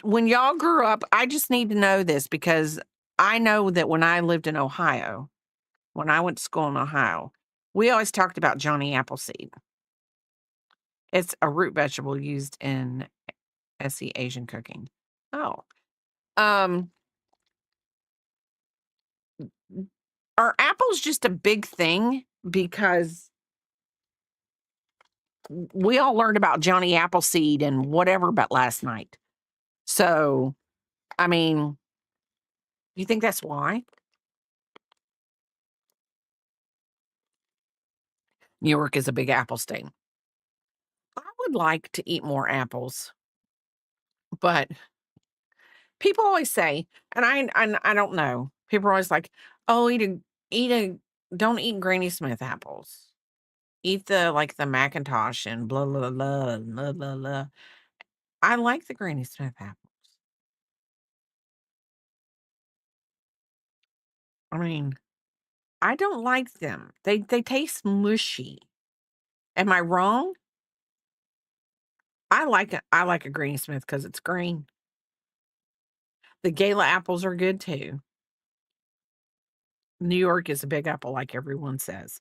when y'all grew up, I just need to know this because I know that when I lived in Ohio, when I went to school in Ohio, we always talked about Johnny Appleseed. It's a root vegetable used in SE Asian cooking. Oh. Um, are apples just a big thing? Because we all learned about Johnny Appleseed and whatever but last night. So, I mean, you think that's why? New York is a big apple state. I would like to eat more apples, but people always say, and I don't know. People are always like, "Oh, eat a don't eat Granny Smith apples. Eat the like the Macintosh and blah blah blah blah blah blah." I like the Granny Smith apples. I mean, I don't like them. They taste mushy. Am I wrong? I like a Granny Smith because it's green. The Gala apples are good too. New York is a big apple, like everyone says.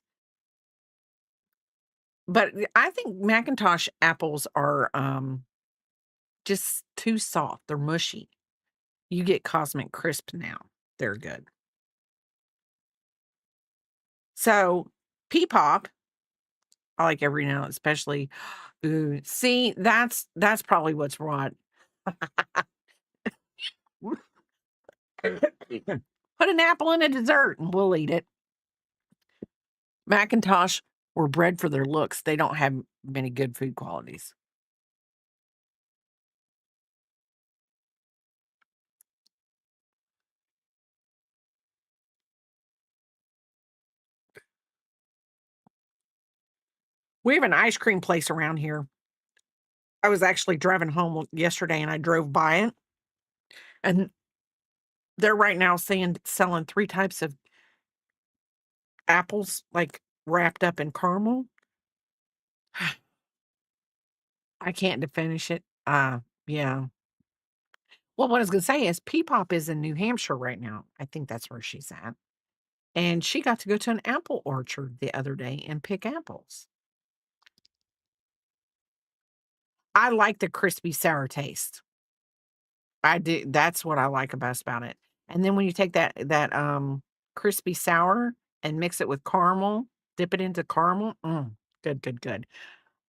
But I think Macintosh apples are just too soft. They're mushy. You get Cosmic Crisp now. They're good. So pea pop, I like every now, especially. Ooh, see, that's probably what's wrong. Put an apple in a dessert and we'll eat it. Macintosh were bred for their looks. They don't have many good food qualities. We have an ice cream place around here. I was actually driving home yesterday and I drove by it. And they're right now selling 3 types of apples, like, wrapped up in caramel. I can't finish it. Yeah. Well, what I was gonna say is Peepop is in New Hampshire right now. I think that's where she's at. And she got to go to an apple orchard the other day and pick apples. I like the crispy sour taste. I do. That's what I like best about it. And then when you take that crispy sour and mix it with caramel, dip it into caramel. Good, good, good.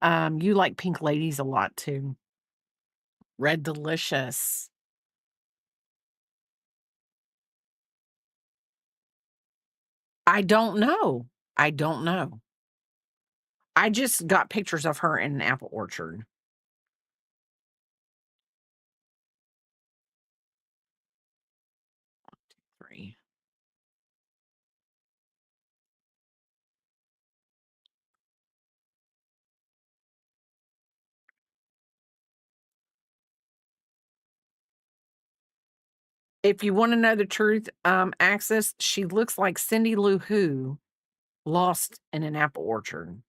You like pink ladies a lot too. Red Delicious. I don't know. I don't know. I just got pictures of her in an apple orchard. Three. If you want to know the truth, Axis, she looks like Cindy Lou Who lost in an apple orchard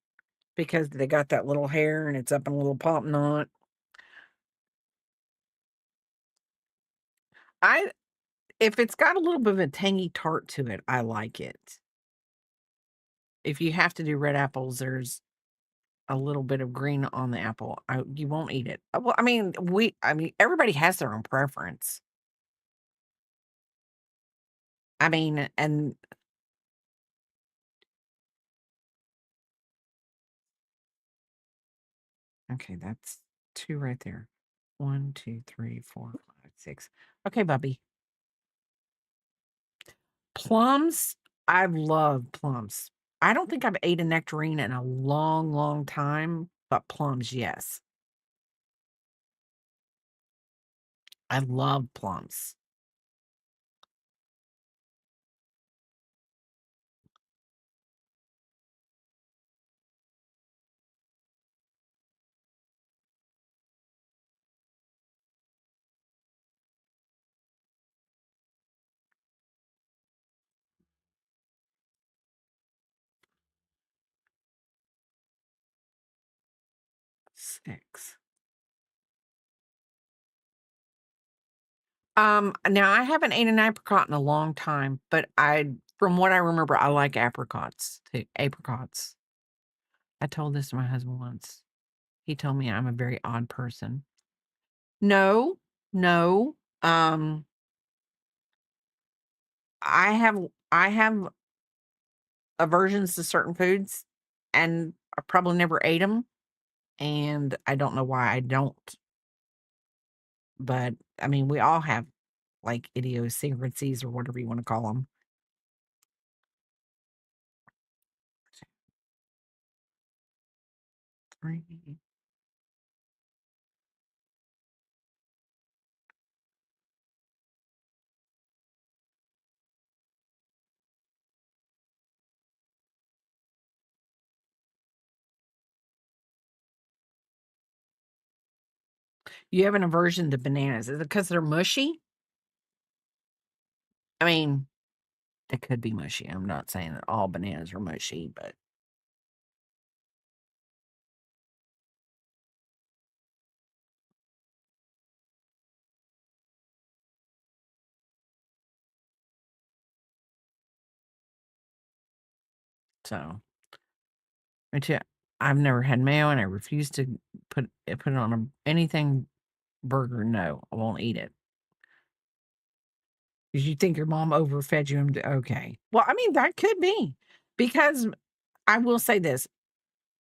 because they got that little hair and it's up in a little pop knot. I If it's got a little bit of a tangy tart to it, I like it. If you have to do red apples, there's a little bit of green on the apple. You won't eat it. Well, I mean, everybody has their own preference. I mean, and okay, that's 2 right there. 1, 2, 3, 4, 5, 6. Okay, Bubby. Plums, I love plums. I don't think I've ate a nectarine in a long, long time, but plums, yes. I love plums. 6. Now I haven't ate an apricot in a long time, but from what I remember, I like apricots too. Apricots. I told this to my husband once. He told me I'm a very odd person. No, no. I have aversions to certain foods, and I probably never ate them, and I don't know why I don't. But I mean, we all have like idiosyncrasies or whatever you want to call them. Three. You have an aversion to bananas. Is it because they're mushy? I mean, they could be mushy. I'm not saying that all bananas are mushy, but so me too. I've never had mayo, and I refuse to put it on anything burger. No, I won't eat it. Because you think your mom overfed you. Okay. Well, I mean, that could be. Because I will say this,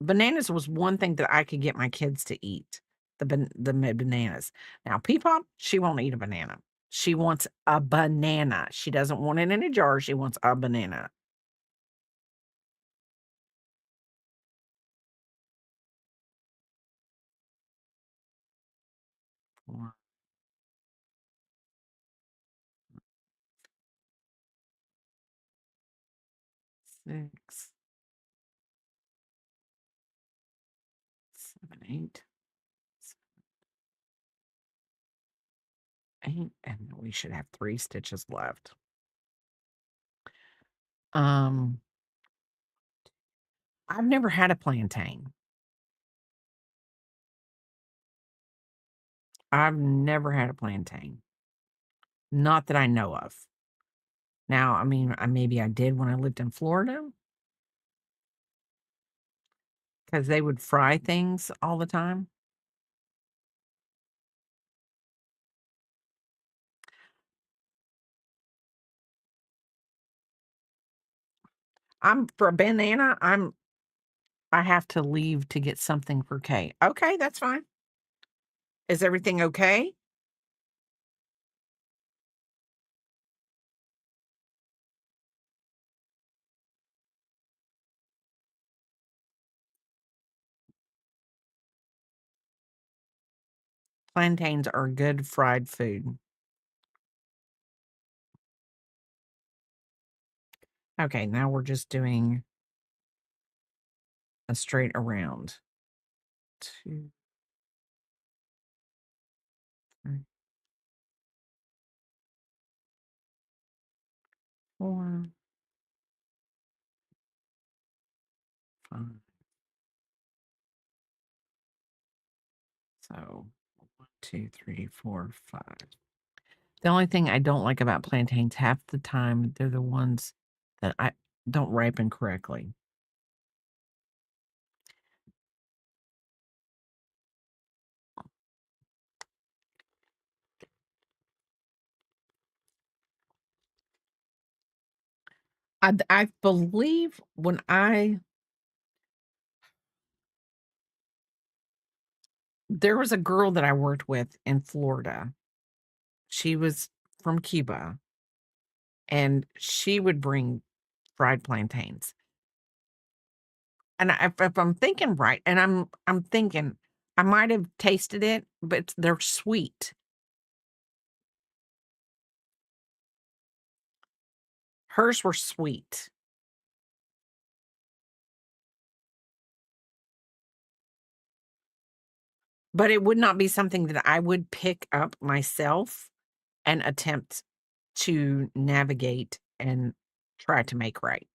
bananas was one thing that I could get my kids to eat, bananas. Now, Peepop, she won't eat a banana. She wants a banana. She doesn't want it in a jar. She wants a banana. Four, 6, 7, 8, 8, and we should have 3 stitches left. Um, I've never had a plantain. I've never had a plantain. Not that I know of. Now, I mean, maybe I did when I lived in Florida because they would fry things all the time. I'm for a banana, I have to leave to get something for Kay. Okay, that's fine. Is everything okay? Plantains are good fried food. Okay, now we're just doing a straight around. 2, 3, 4, 5. So 1, 2, 3, 4, 5. The only thing I don't like about plantains, half the time, they're the ones that I don't ripen correctly. I believe when there was a girl that I worked with in Florida. She was from Cuba, and she would bring fried plantains. And if I'm thinking right, and I'm thinking I might have tasted it, but they're sweet. Hers were sweet. But it would not be something that I would pick up myself and attempt to navigate and try to make right.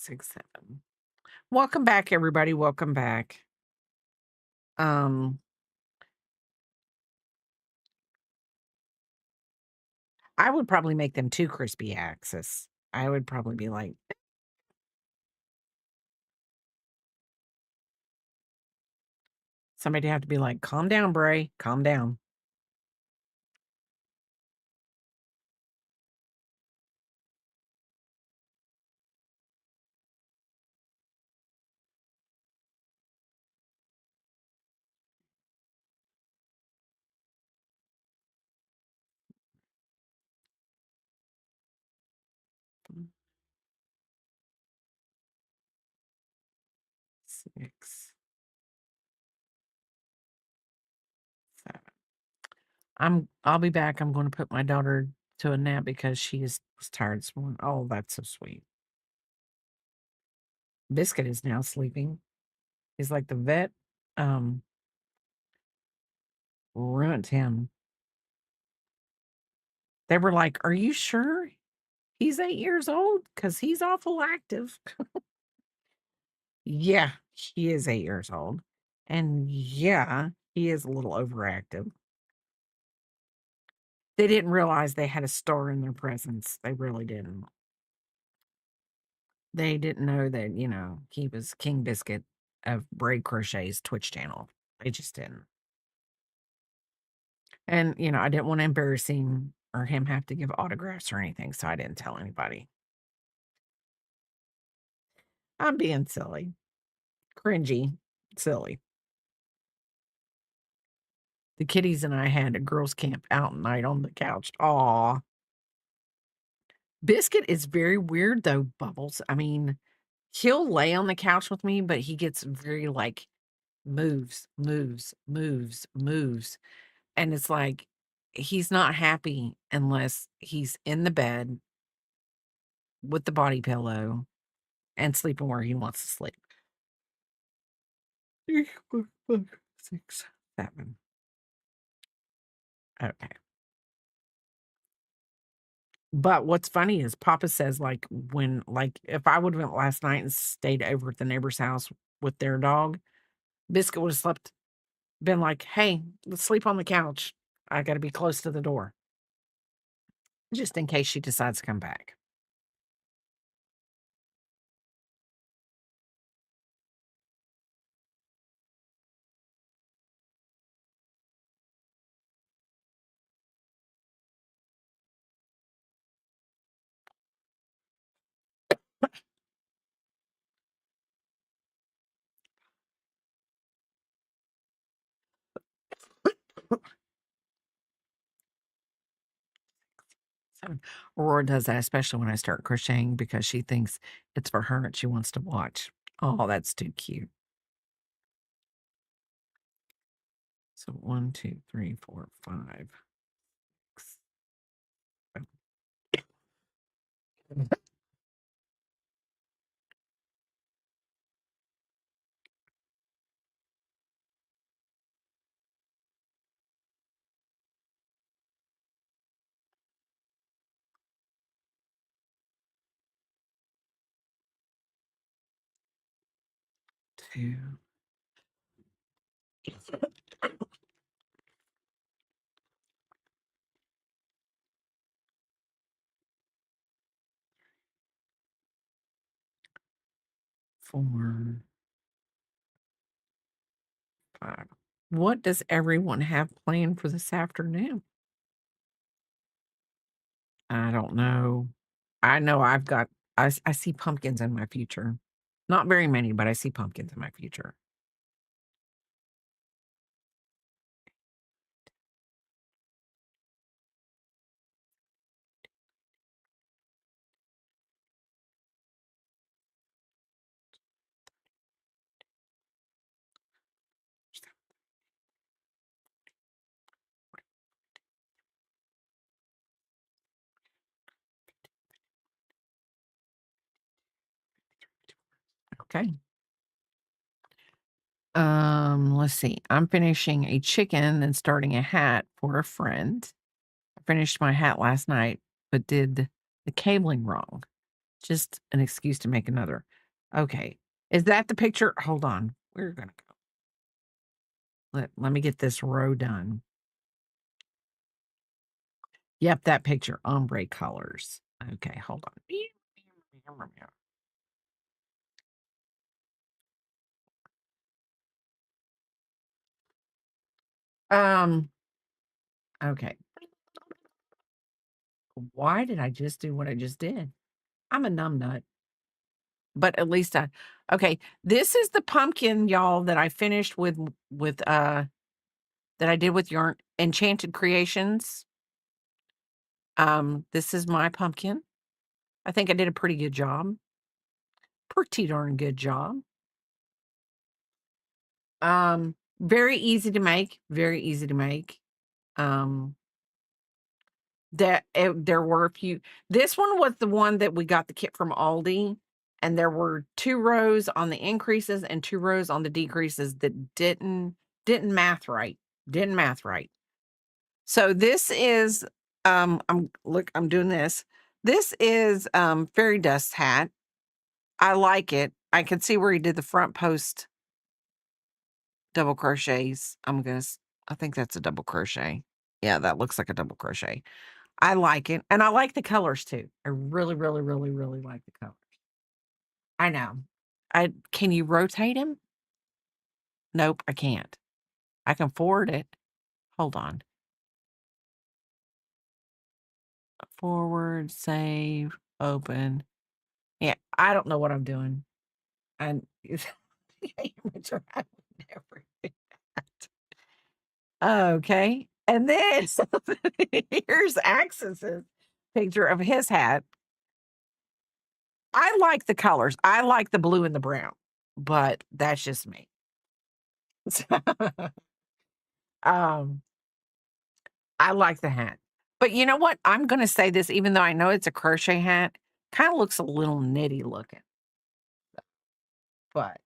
6, 7. Welcome back, everybody. Welcome back. I would probably make them 2 crispy axes. I would probably be like, somebody have to be like, calm down, Bray, calm down. Six, 7. I'll be back. I'm going to put my daughter to a nap because she was tired this morning. Oh, that's so sweet. Biscuit is now sleeping. He's like the vet. Ruined him. They were like, "Are you sure he's 8 years old? Because he's awful active." Yeah, he is 8 years old. And yeah, he is a little overactive. They didn't realize they had a star in their presence. They really didn't. They didn't know that, he was King Biscuit of Braid Crochet's Twitch channel. They just didn't. And, I didn't want to embarrass him or him have to give autographs or anything, so I didn't tell anybody. I'm being silly. Cringy. Silly. The kitties and I had a girls' camp out night on the couch. Aw. Biscuit is very weird, though, Bubbles. I mean, he'll lay on the couch with me, but he gets very, moves, moves, moves, moves. And it's like, he's not happy unless he's in the bed with the body pillow and sleeping where he wants to sleep. 3, 4, 5, 6, 7. Okay. But what's funny is Papa says, if I would have went last night and stayed over at the neighbor's house with their dog, Biscuit would have been like, "Hey, let's sleep on the couch. I gotta be close to the door." Just in case she decides to come back. So Aurora does that, especially when I start crocheting because she thinks it's for her and she wants to watch. Oh, that's too cute. So 1, 2, 3, 4, 5, 6, 7. 2, 4, 5. What does everyone have planned for this afternoon? I don't know. I know I see pumpkins in my future. Not very many, but I see pumpkins in my future. Okay. Let's see. I'm finishing a chicken and starting a hat for a friend. I finished my hat last night, but did the cabling wrong. Just an excuse to make another. Okay. Is that the picture? Hold on. We're gonna go. Let me get this row done. Yep, that picture. Ombre colors. Okay, hold on. Um, okay. Why did I just do what I just did? I'm a numbnut. But at least okay, this is the pumpkin, y'all, that I finished with that I did with Yarn Enchanted Creations. This is my pumpkin. I think I did a pretty good job. Pretty darn good job. Very easy to make, very easy to make. There were a few. This one was the one that we got the kit from Aldi, and there were 2 rows on the increases and 2 rows on the decreases that didn't math right. Didn't math right. So this is I'm doing this. This is Fairy Dust hat. I like it. I can see where he did the front post double crochets. I think that's a double crochet. Yeah, that looks like a double crochet. I like it, and I like the colors too. I really, really, really, really like the colors. I know. Can you rotate him? Nope, I can't. I can forward it. Hold on. Forward, save, open. Yeah, I don't know what I'm doing. And okay. And then here's Axis's picture of his hat. I like the colors. I like the blue and the brown, but that's just me. um, I like the hat. But you know what? I'm going to say this, even though I know it's a crochet hat, kind of looks a little knitty looking. But,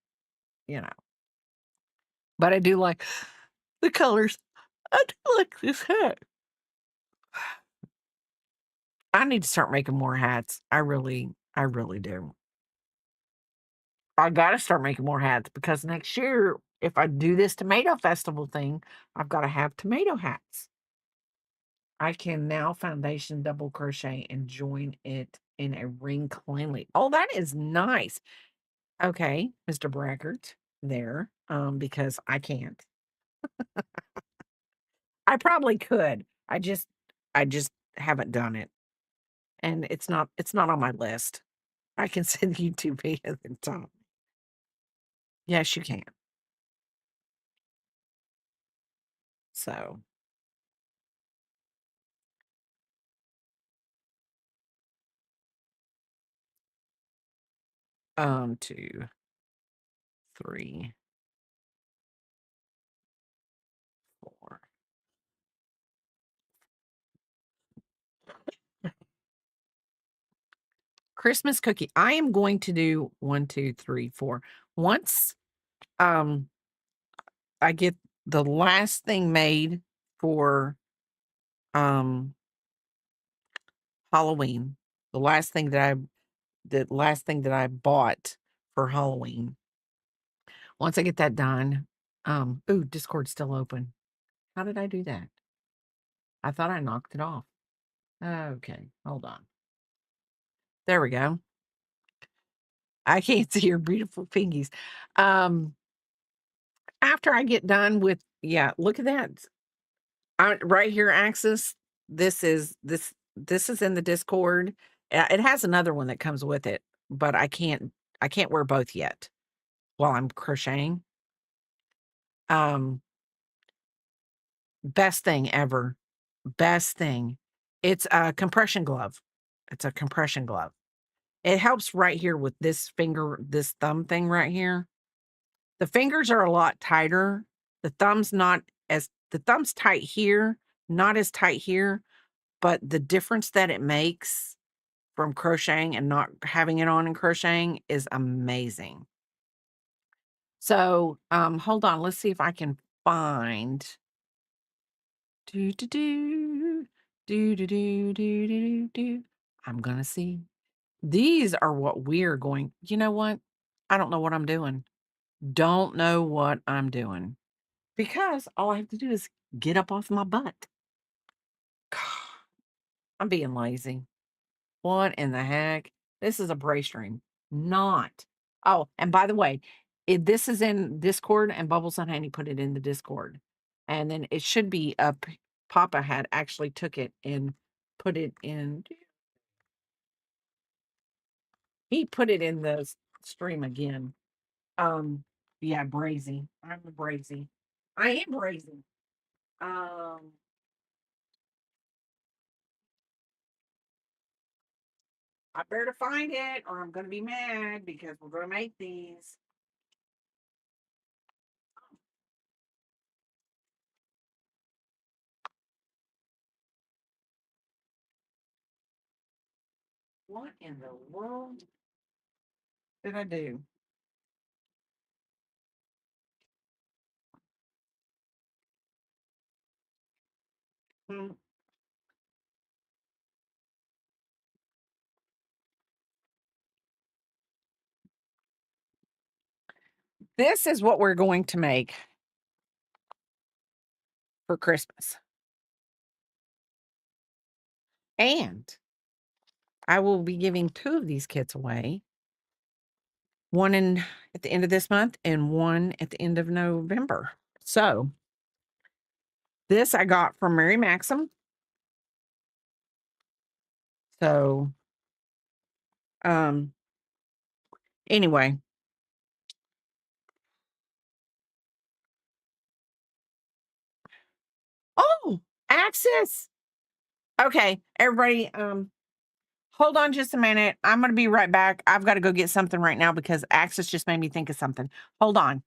you know, but I do like the colors. I do like this hat. I need to start making more hats. I really do. I got to start making more hats because next year, if I do this tomato festival thing, I've got to have tomato hats. I can now foundation double crochet and join it in a ring cleanly. Oh, that is nice. Okay, Mr. Brackert there, because I can't. I probably could. I just haven't done it. And it's not on my list. I can send you 2 videos at the top. Yes, you can. So, 2, 3, 4. Christmas cookie. I am going to do 1, 2, 3, 4. Once I get the last thing made for um Halloween, the last thing that I bought for Halloween. Once I get that done, ooh, Discord's still open. How did I do that? I thought I knocked it off. Okay, hold on. There we go. I can't see your beautiful pinkies. After I get done with, yeah, look at that. Right here, Axis. This is in the Discord. It has another one that comes with it, but I can't wear both yet while I'm crocheting. Best thing ever. Best thing. It's a compression glove. It's a compression glove. It helps right here with this thumb thing right here. The fingers are a lot tighter. The thumb's tight here, not as tight here, but the difference that it makes from crocheting and not having it on and crocheting is amazing. So, hold on. Let's see if I can find do do do do do do do do do. I'm gonna see. These are what we're going. You know what? I don't know what I'm doing. Don't know what I'm doing. Because all I have to do is get up off my butt. I'm being lazy. What in the heck? This is a brace stream. Not. Oh, and by the way, this is in Discord, and Bubbles and Honey put it in the Discord. And then it should be up. Papa had actually took it and put it in. He put it in the stream again. Yeah, brazy. I'm brazy. I am brazy. Um, I better find it or I'm gonna be mad because we're gonna make these. What in the world did I do? Hmm. This is what we're going to make for Christmas. And I will be giving 2 of these kits away. One at the end of this month and one at the end of November. So this I got from Mary Maxim. So anyway. Oh, Axis. Okay, everybody, hold on just a minute. I'm gonna be right back. I've got to go get something right now because Axis just made me think of something. Hold on.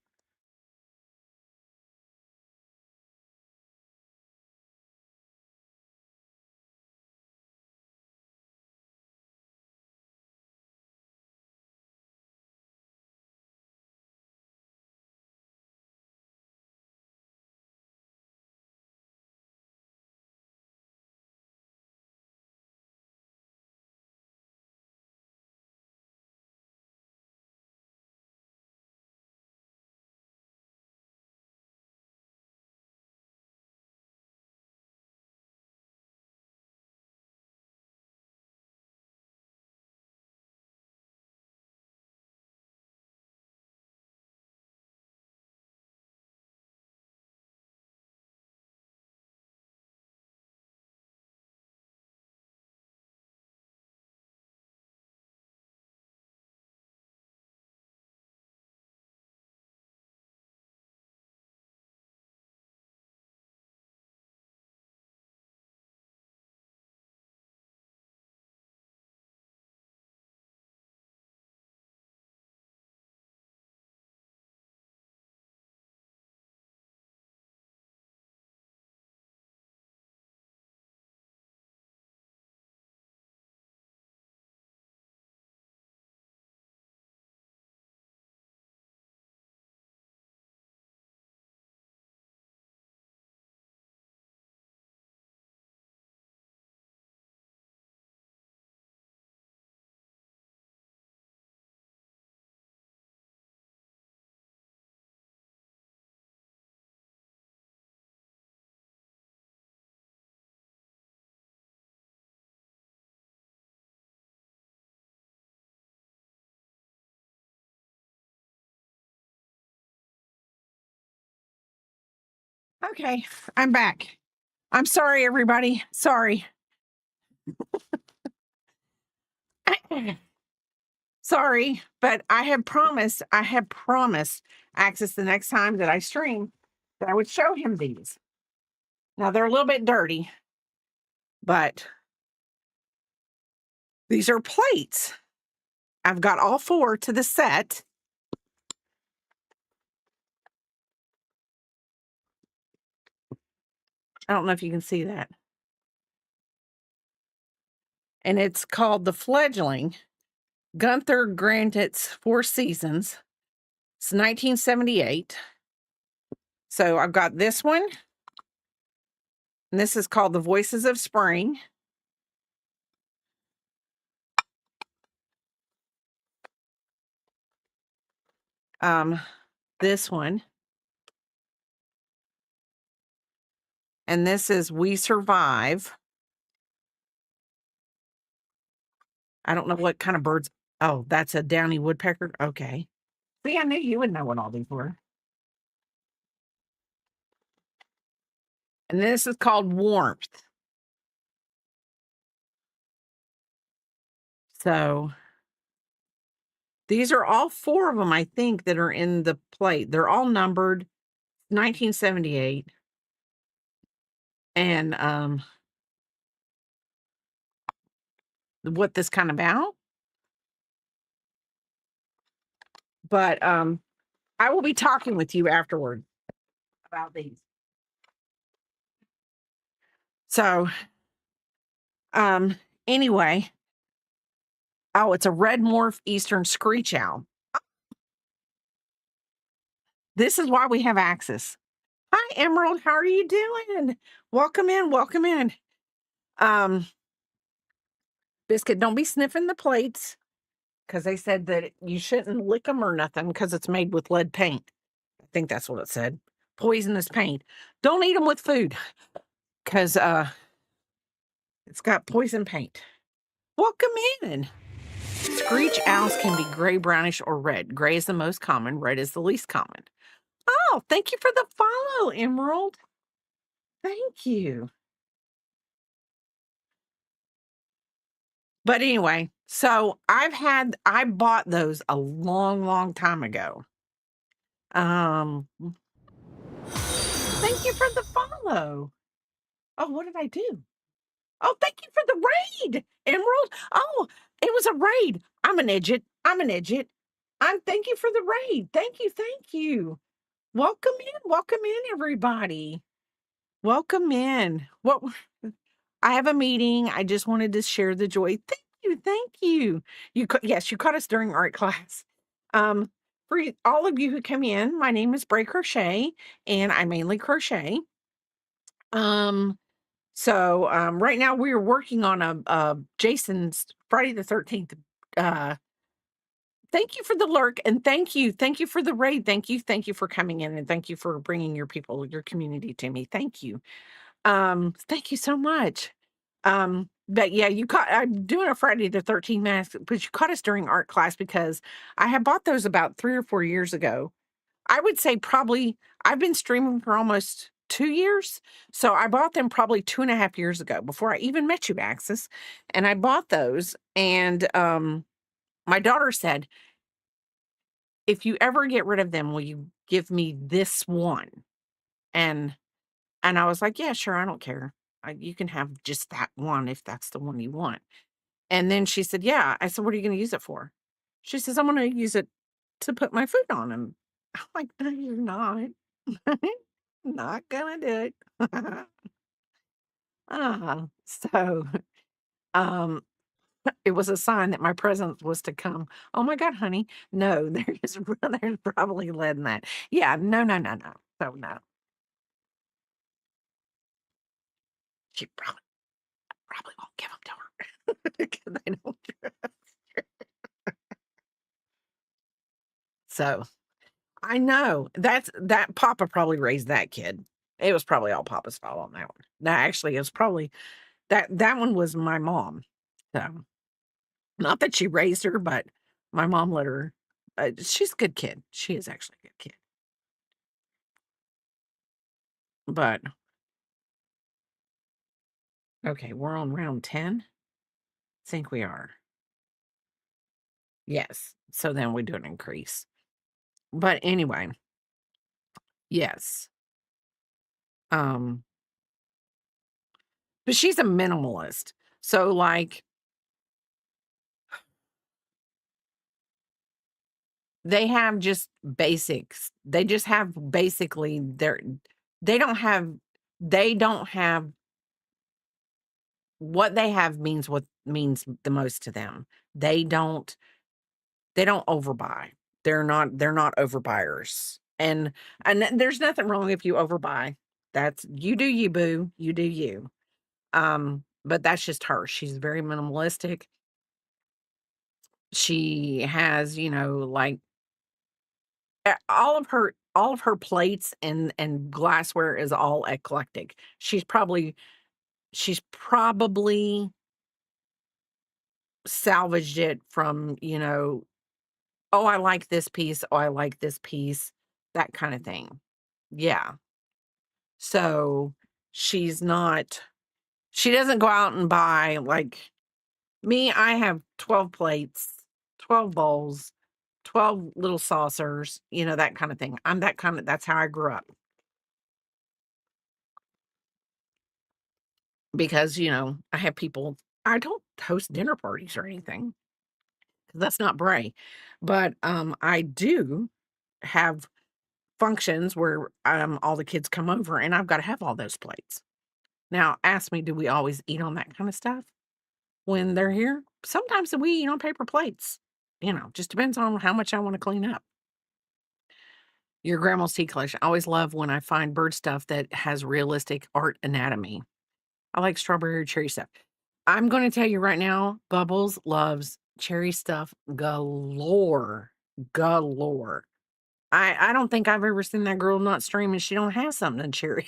Okay, I'm back. I'm sorry, everybody. Sorry. Sorry, but I have promised Axis the next time that I stream that I would show him these. Now they're a little bit dirty, but these are plates. I've got all 4 to the set. I don't know if you can see that. And it's called the Fledgling. Gunther Grantit's 4 Seasons. It's 1978. So I've got this one. And this is called The Voices of Spring. this one. And this is We Survive. I don't know what kind of birds. Oh, that's a downy woodpecker. Okay. See, I knew you would know what all these were. And this is called Warmth. So these are all 4 of them, I think, that are in the plate. They're all numbered 1978. And what this kind of about. But I will be talking with you afterward about these. So anyway, oh, it's a red morph eastern screech owl. This is why we have access. Hi, Emerald. How are you doing? Welcome in. Welcome in. Biscuit, don't be sniffing the plates because they said that you shouldn't lick them or nothing because it's made with lead paint. I think that's what it said. Poisonous paint. Don't eat them with food because it's got poison paint. Welcome in. Screech owls can be gray, brownish, or red. Gray is the most common. Red is the least common. Oh, thank you for the follow, Emerald. Thank you. But anyway, so I bought those a long, long time ago. Thank you for the follow. Oh, what did I do? Oh, thank you for the raid, Emerald. Oh, it was a raid. I'm an idiot. Thank you for the raid. Thank you. Thank you. Welcome in, everybody. Welcome in. What I have a meeting. I just wanted to share the joy. Thank you. Yes, you caught us during art class. For all of you who come in, my name is Bray Crochet, and I mainly crochet. Right now we're working on a Jason's Friday the 13th. Thank you for the lurk, and thank you for the raid. Thank you for coming in, and thank you for bringing your people, your community to me. Thank you. Thank you so much. But yeah, I'm doing a Friday the 13th mask, but you caught us during art class because I had bought those about 3 or 4 years ago. I would say probably I've been streaming for almost 2 years. So I bought them probably 2.5 years ago before I even met you, Axis. And I bought those. And my daughter said, if you ever get rid of them, will you give me this one? And I was like, yeah, sure, I don't care. You can have just that one if that's the one you want. And then she said, yeah. I said, what are you going to use it for? She says, I'm going to use it to put my food on. And I'm like, no, you're not. Not going to do it. So um, it was a sign that my presence was to come. Oh my God, honey. No, there's probably lead in that. Yeah, no. So no. She probably won't give them to her because they don't trust her. So I know that Papa probably raised that kid. It was probably all Papa's fault on that one. No, actually, it was probably that one was my mom. So not that she raised her, but my mom let her. She's a good kid. She is actually a good kid. But okay, we're on round 10. Think we are. Yes. So then we do an increase. But anyway, yes. But she's a minimalist. So like they have just basics. They just have basically they don't have what they have means what means the most to them. They don't overbuy. They're not overbuyers. And there's nothing wrong if you overbuy. That's you do you, boo. You do you. But that's just her. She's very minimalistic. She has, like all of her plates and glassware is all eclectic. She's probably salvaged it from, "Oh, I like this piece. Oh, I like this piece," that kinda thing. Yeah. So, she's not she doesn't go out and buy, like me, I have 12 plates, 12 bowls, 12 little saucers, that kinda thing. That's how I grew up because, I have people I don't host dinner parties or anything. That's not Bray. But, I do have functions where, all the kids come over, and I've gotta have all those plates. Now, ask me, do we always eat on that kinda stuff when they're here? Sometimes we eat on paper plates, just depends on how much I wanna clean up. Your grandma's tea collection. I always love when I find bird stuff that has realistic art anatomy. I like strawberry cherry stuff. I'm gonna tell you right now, Bubbles loves cherry stuff galore, galore. I don't think I've ever seen that girl not stream and she don't have something in cherry.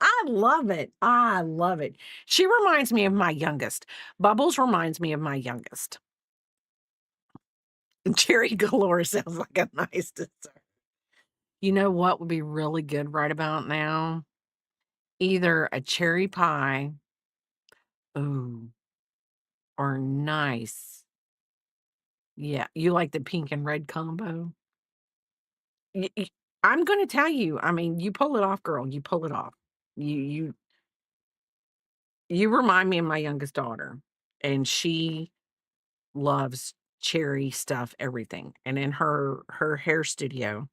I love it. I love it. She reminds me of my youngest. Bubbles reminds me of my youngest. Cherry galore sounds like a nice dessert. You know what would be really good right about now? Either a cherry pie, ooh, or nice. Yeah, you like the pink and red combo? Y I'm gonna tell you, I mean, you pull it off, girl, you pull it off. You you you remind me of my youngest daughter, and she loves cherry stuff, everything, and in her hair studio,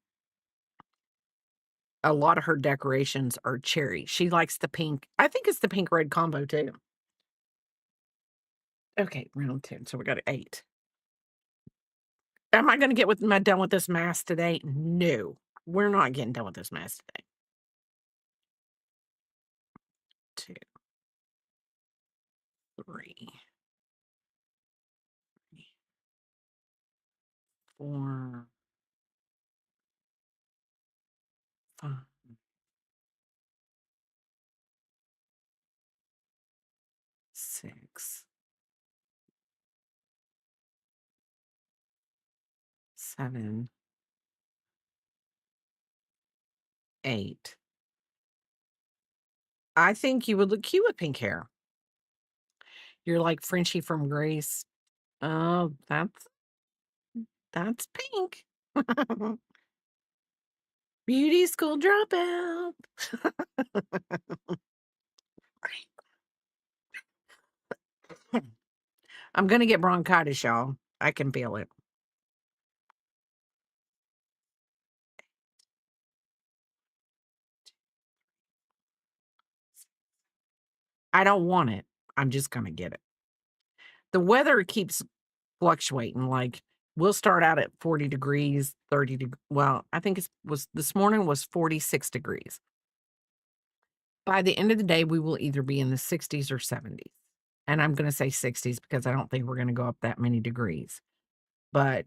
a lot of her decorations are cherry. She likes the pink I think it's the pink red combo too. Okay, round 10, so we got 8. Am I gonna done with this mask today? No. We're not getting done with this mask today. 2, 3, 4, 5, 6, 7, 8. I think you would look cute with pink hair. You're like Frenchie from Grace. Oh, that's pink. Beauty school dropout. I'm gonna get bronchitis, y'all. I can feel it. I don't want it. I'm just gonna get it. The weather keeps fluctuating. Like we'll start out at 40 degrees, well, I think was this morning was 46 degrees. By the end of the day, we will either be in the 60s or 70s. And I'm gonna say 60s because I don't think we're gonna go up that many degrees. But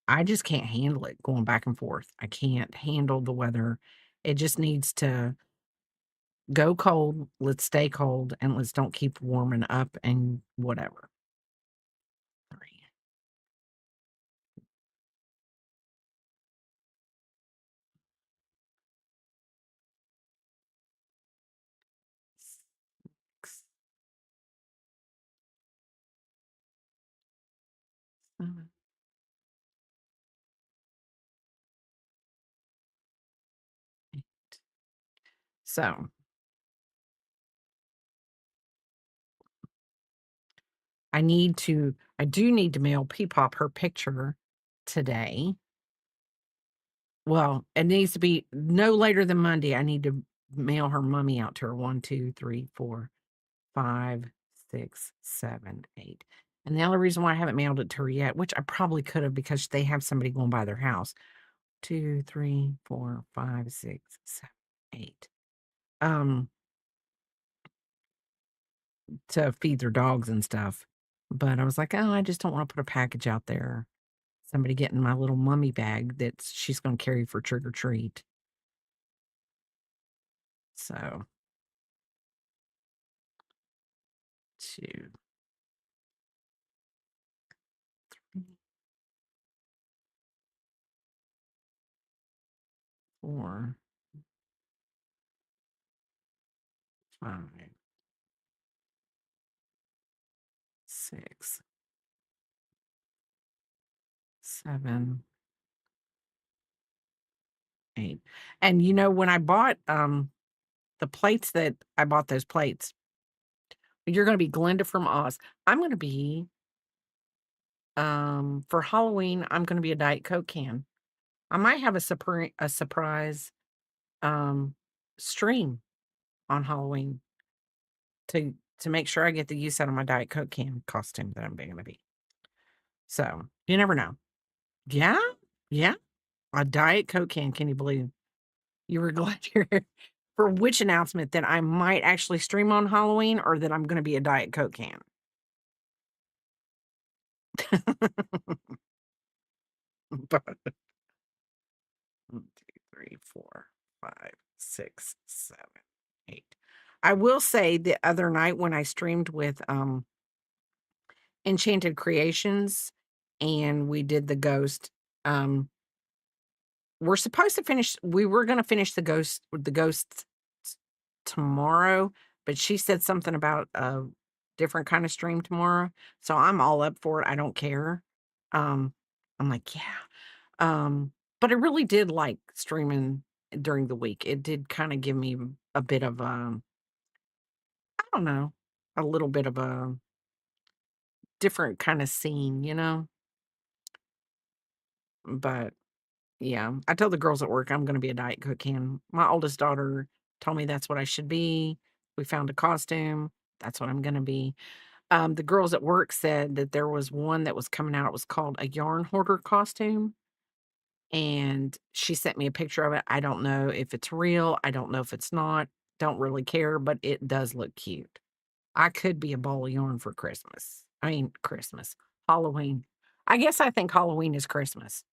I just can't handle it going back and forth. I can't handle the weather. It just needs to go cold. Let's stay cold and let's don't keep warming up and whatever. 3, 6, 7, 8. So I do need to mail Peepop her picture today. Well, it needs to be no later than Monday. I need to mail her mummy out to her. 1, 2, 3, 4, 5, 6, 7, 8. And the only reason why I haven't mailed it to her yet, which I probably could have because they have somebody going by their house. 2, 3, 4, 5, 6, 7, 8. Um, to feed their dogs and stuff. But I was like, oh, I just don't want to put a package out there. somebody getting my little mummy bag that she's gonna carry for trick or treat. So 2, 3, 4, 5, 6, 7, 8. And you know, when I bought the plates that I bought those plates, you're gonna be Glinda from Oz. I'm gonna be for Halloween, I'm gonna be a Diet Coke can. I might have a surprise um stream on Halloween to make sure I get the use out of my Diet Coke can costume that I'm gonna be. So you never know. Yeah, yeah. A Diet Coke can. Can you believe you were glad you're here for which announcement that I might actually stream on Halloween or that I'm gonna be a Diet Coke can? But 1, 2, 3, 4, 5, 6, 7, 8. I will say the other night when I streamed with Enchanted Creations and we did the ghost, um, we were gonna finish the ghosts tomorrow, but she said something about a different kind of stream tomorrow. So I'm all up for it. I don't care. Um, I'm like, yeah. But I really did like streaming during the week. It did kind of give me a bit of I don't know, a little bit of a different kind of scene, you know? But yeah, I told the girls at work I'm going to be a Diet Cook can. My oldest daughter told me that's what I should be. We found a costume. That's what I'm going to be. The girls at work said that there was one that was coming out. It was called a yarn hoarder costume. And she sent me a picture of it. I don't know if it's real. I don't know if it's not. Don't really care, but it does look cute. I could be a ball of yarn for Christmas. I mean, Christmas, Halloween. I guess I think Halloween is Christmas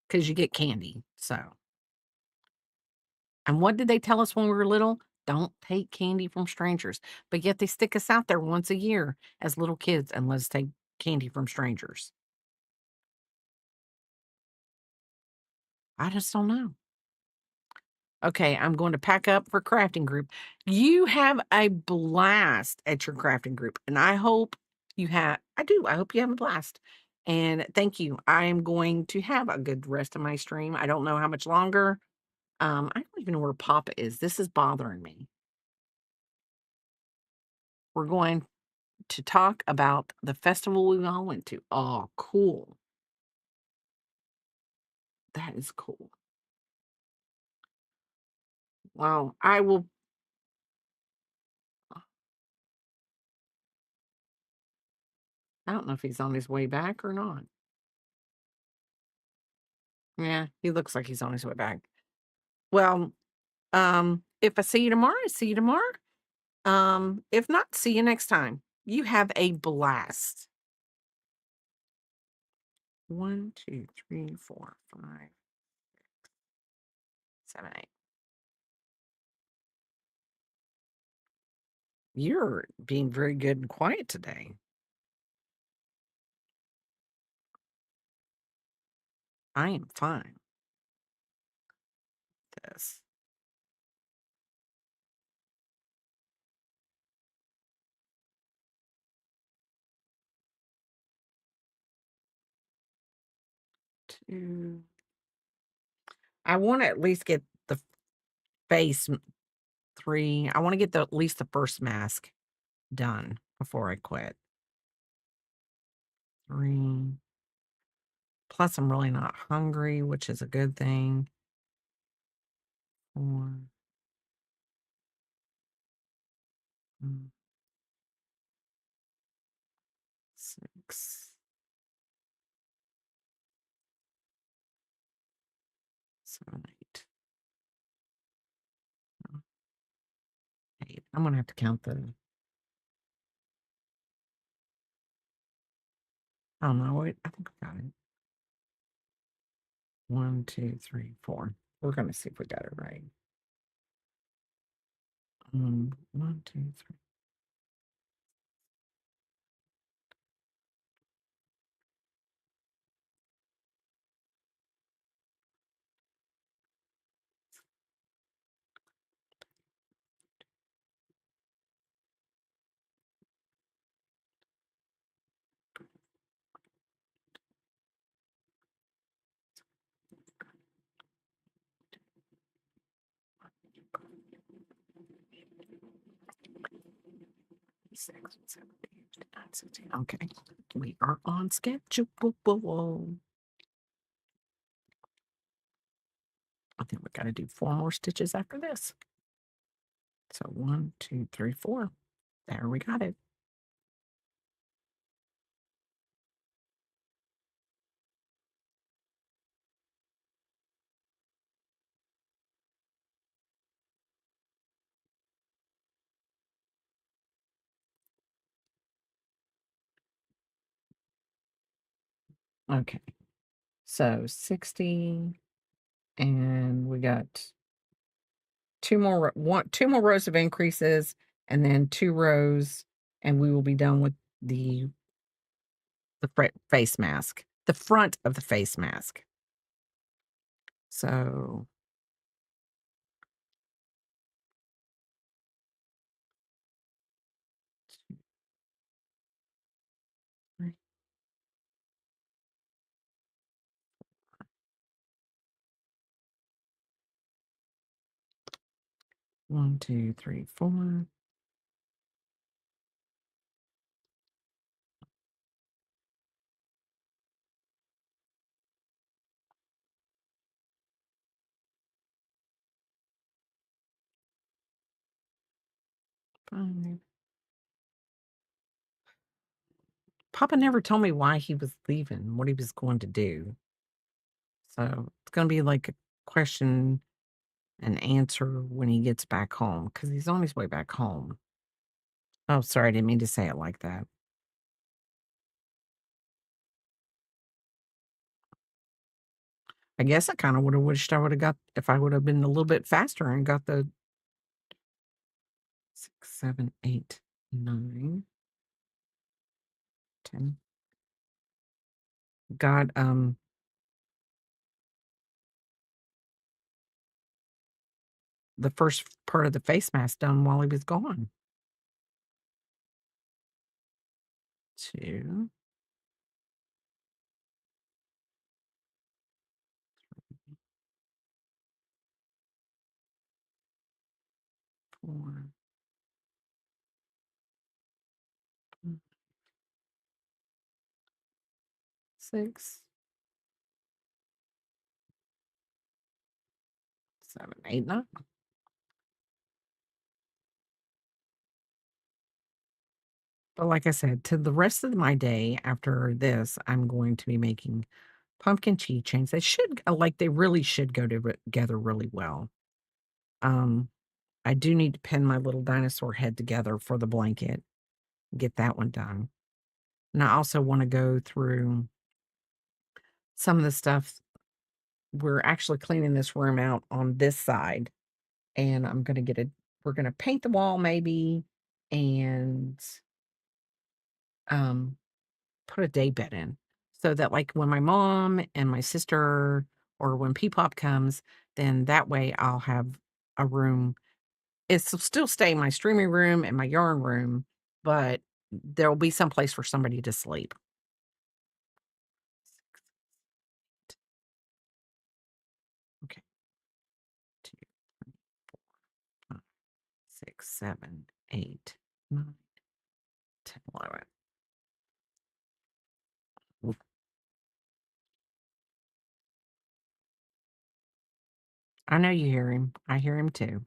because you get candy. So, and what did they tell us when we were little? Don't take candy from strangers. But yet they stick us out there once a year as little kids and let us take candy from strangers. I just don't know. Okay, I'm going to pack up for crafting group. You have a blast at your crafting group, and I hope I hope you have a blast. And thank you. I am going to have a good rest of my stream. I don't know how much longer. I don't even know where Papa is. This is bothering me. We're going to talk about the festival we all went to. Oh, cool. That is cool. Well, I don't know if he's on his way back or not. Yeah, he looks like he's on his way back. Well, if I see you tomorrow, I see you tomorrow. If not, see you next time. You have a blast. 1, 2, 3, 4, 5, 7, 8. You're being very good and quiet today. I am fine. This 2. I want to at least get the face 3. I want to get at least the first mask done before I quit. 3. Plus, I'm really not hungry, which is a good thing. 4. 6, 7, 8. 8. I'm gonna have to count the. Oh no, wait, I think we got it. 1, 2, 3, 4. We're gonna see if we got it right. 1, 2, 3. Six, 7, 8, 9, 16. Okay, we are on schedule. I think we got to do 4 more stitches after this. So 1, 2, 3, 4. There, we got it. Okay, so 60, and we got 2 more, 2 more rows of increases, and then 2 rows, and we will be done with the face mask, the front of the face mask. So 2, 3. 1, 2, 3, 4. Five. Papa never told me why he was leaving, what he was going to do. So it's gonna be like a question and answer when he gets back home, because he's on his way back home. Oh, sorry, I didn't mean to say it like that. I guess I kinda woulda wished I woulda got if I would have been a little bit faster and got the 6, 7, 8, 9, 10. Got, the first part of the face mask done while he was gone. 2, 4, 6, 7, 8, 9. But like I said, to the rest of my day after this, I'm going to be making pumpkin keychains. They should they really should go together really well. Um, I do need to pin my little dinosaur head together for the blanket, get that one done. And I also want to go through some of the stuff. We're actually cleaning this room out on this side, and we're going to paint the wall maybe, and um, put a day bed in so that like when my mom and my sister or when P-Pop comes, then that way I'll have a room. It'll still stay my streaming room and my yarn room, but there'll be some place for somebody to sleep. Okay. 2, 3, 4, 5, 6, 7, 8, 9, 10, 11. Oop. I know you hear him. I hear him too.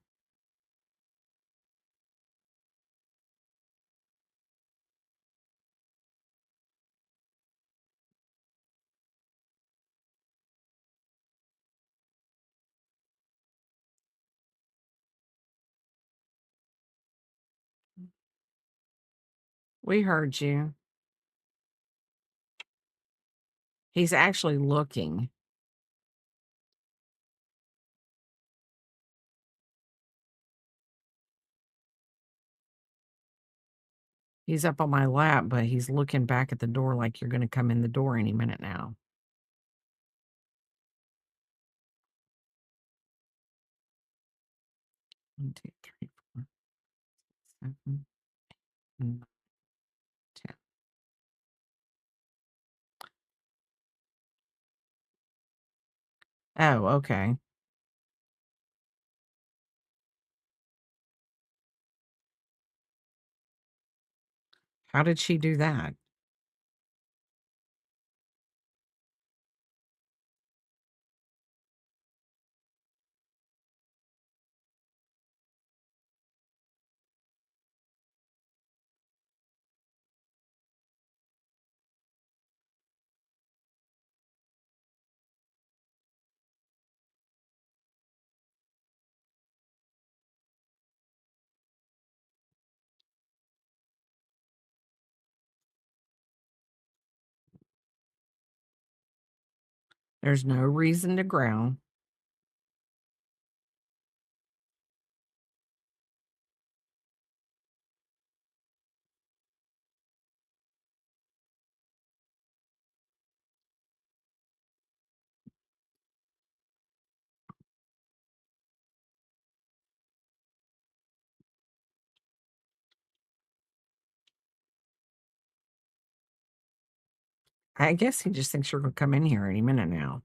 We heard you. He's actually looking. He's up on my lap, but he's looking back at the door like you're gonna come in the door any minute now. One, 2, 3, 4, 7, 9, 10. Oh, okay. How did she do that? There's no reason to growl. I guess he just thinks you're gonna come in here any minute now.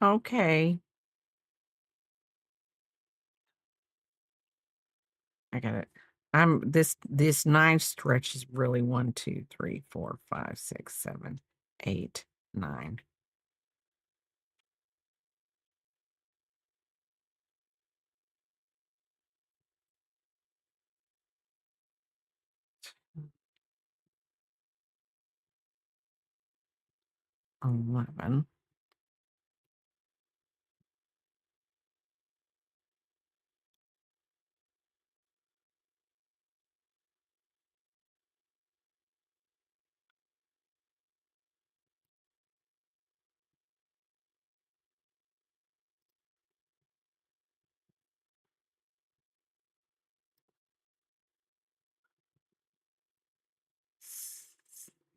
Okay. I got it. This 9 stretch is really 1, 2, 3, 4, 5, 6, 7, 8, 9. Mm, 11.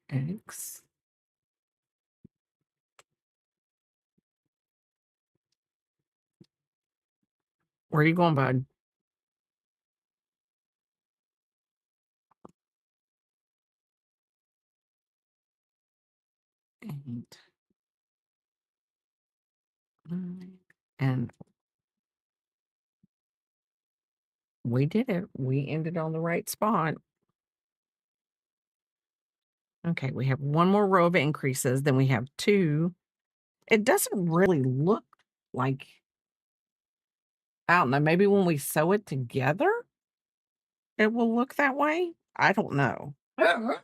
6. Where are you going, bud? 8, 9, and we did it. We ended on the right spot. Okay, we have 1 more row of increases, then we have 2. It doesn't really look like, I don't know, maybe when we sew it together, it will look that way? I don't know. I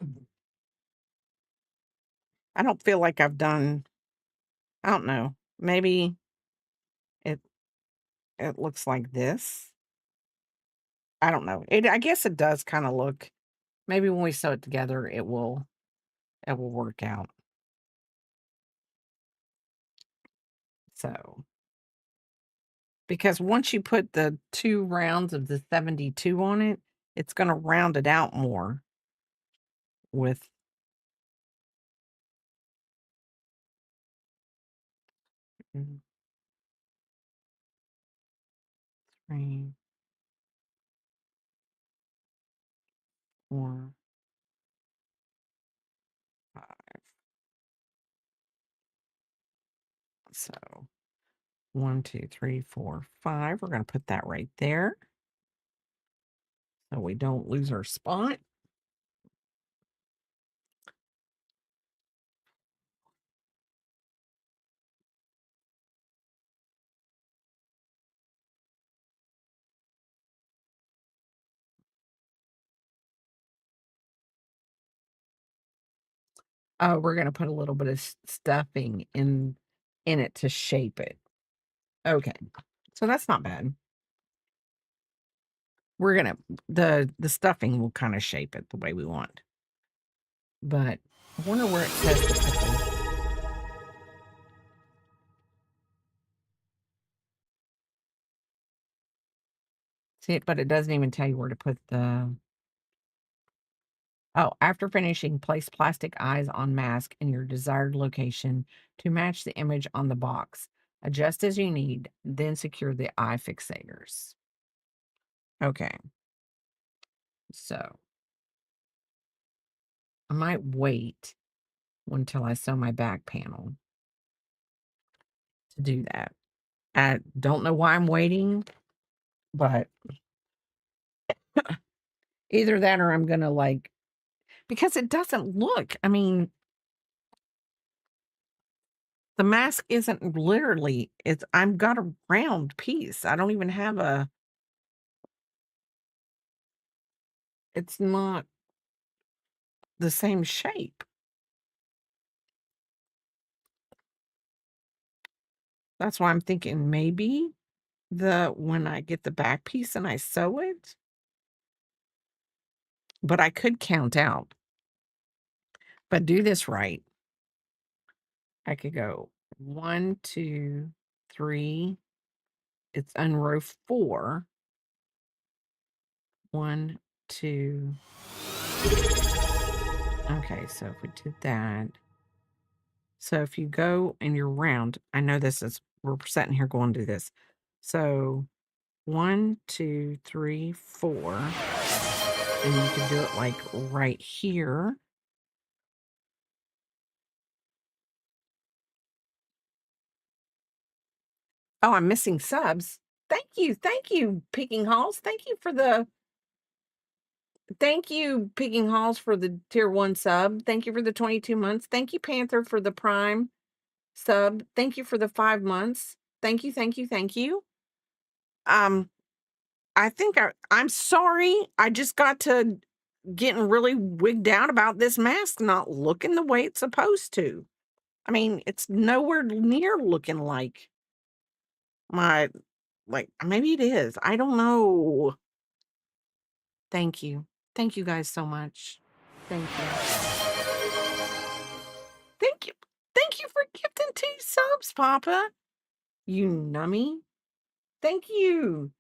don't feel like I've done, I don't know, maybe it it looks like this? I don't know. I guess it does kinda look, maybe when we sew it together, it will work out. So, because once you put the 2 rounds of the 72 on it, it's gonna round it out more with, 2, 3, 4, 5. So, 1, 2, 3, 4, 5. We're gonna put that right there so we don't lose our spot. Oh, we're gonna put a little bit of stuffing in it to shape it. Okay, so that's not bad. We're gonna the stuffing will kind of shape it the way we want. But I wonder where it says to put them. See it, but it doesn't even tell you where to put the. Oh, after finishing, place plastic eyes on mask in your desired location to match the image on the box. Adjust as you need, then secure the eye fixators. Okay, so I might wait until I sew my back panel to do that. I don't know why I'm waiting, but either that or I'm gonna like because it doesn't look. I mean, the mask isn't literally. It's I've got a round piece. I don't even have a. It's not the same shape. That's why I'm thinking maybe when I get the back piece and I sew it, but I could count out. But do this right. I could go 1, 2, 3. It's on row 4. 1, 2. Okay, so if we did that. So if you go and you're round, I know we're sitting here going to do this. So 1, 2, 3, 4. And you can do it like right here. Oh, I'm missing subs. Thank you. Thank you, Picking Halls. Thank you, Picking Halls, for the tier 1 sub. Thank you for the 22 months. Thank you, Panther, for the Prime sub. Thank you for the 5 months. Thank you, thank you, thank you. I think I'm sorry. I just got to getting really wigged out about this mask not looking the way it's supposed to. I mean, it's nowhere near looking like my maybe it is. I don't know. Thank you. Thank you guys so much. Thank you. Thank you. Thank you for gifting 2 subs, Papa. You nummy. Thank you.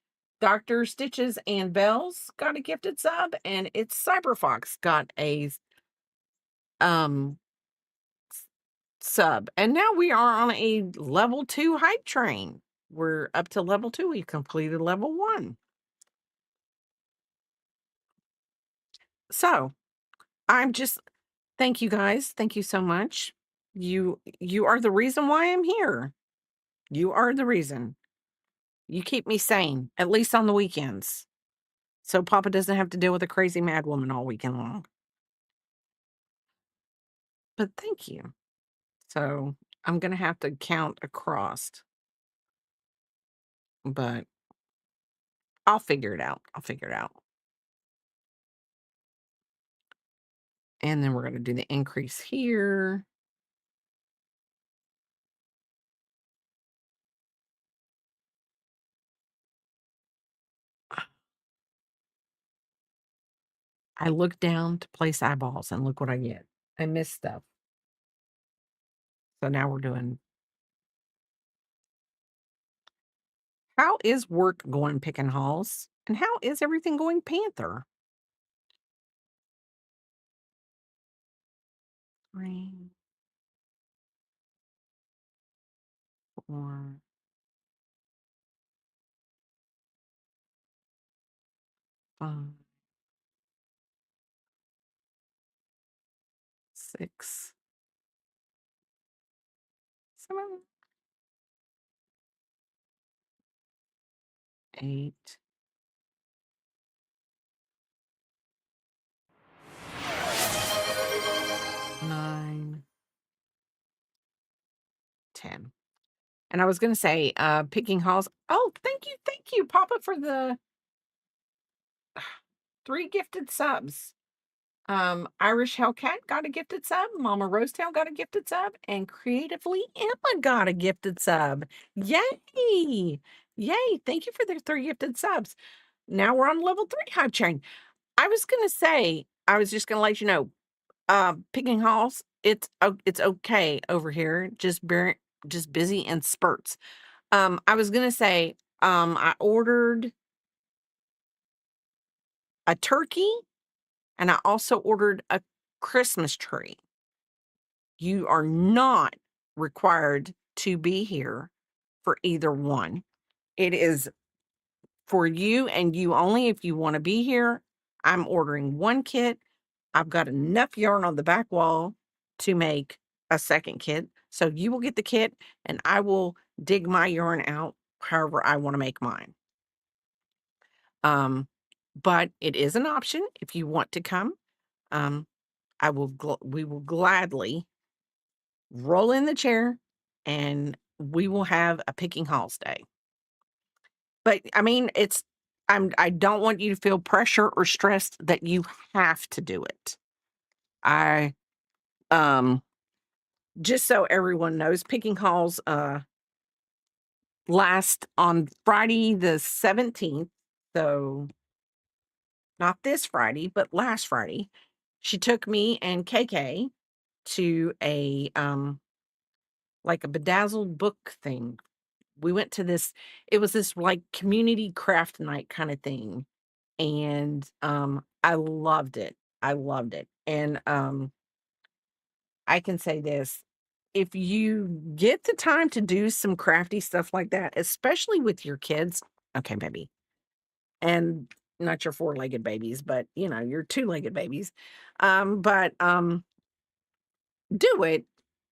Dr. Stitches and Bells got a gifted sub, and it's Cyberfox got a um sub. And now we are on a level 2 hype train. We're up to level 2. We've completed level 1. So thank you guys. Thank you so much. You are the reason why I'm here. You are the reason. You keep me sane, at least on the weekends. So Papa doesn't have to deal with a crazy mad woman all weekend long. But thank you. So I'm gonna have to count across, but I'll figure it out. I'll figure it out. And then we're gonna do the increase here. I look down to place eyeballs and look what I get. I miss stuff. So now we're doing. How is work going, Picking Halls? And how is everything going, Panther? 3, 4, 5, 6, 7, 8, 9, 10. And I was gonna say, Picking Halls. Oh, thank you, Papa, for the 3 gifted subs. Irish Hellcat got a gifted sub, Mama Rosetail got a gifted sub, and Creatively Emma got a gifted sub. Yay! Yay! Thank you for the 3 gifted subs. Now we're on level 3 Hive Chain. I was gonna say, I was just gonna let you know, picking hauls, it's okay over here, just busy in spurts. I was gonna say, I ordered a turkey and I also ordered a Christmas tree. You are not required to be here for either one. It is for you and you only if you want to be here. I'm ordering 1 kit. I've got enough yarn on the back wall to make a 2nd kit. So you will get the kit and I will dig my yarn out however I want to make mine. Um, but it is an option if you want to come. Um, we will gladly roll in the chair and we will have a picking hauls day. But I mean, I don't want you to feel pressure or stressed that you have to do it. I just so everyone knows, picking hauls last on Friday the 17th. So not this Friday, but last Friday. She took me and KK to a like a bedazzled book thing. We went to this, it was this like community craft night kind of thing. And I loved it. I loved it. And I can say this, if you get the time to do some crafty stuff like that, especially with your kids, okay, baby, and not your 4-legged babies, but you know, your 2-legged babies. But do it.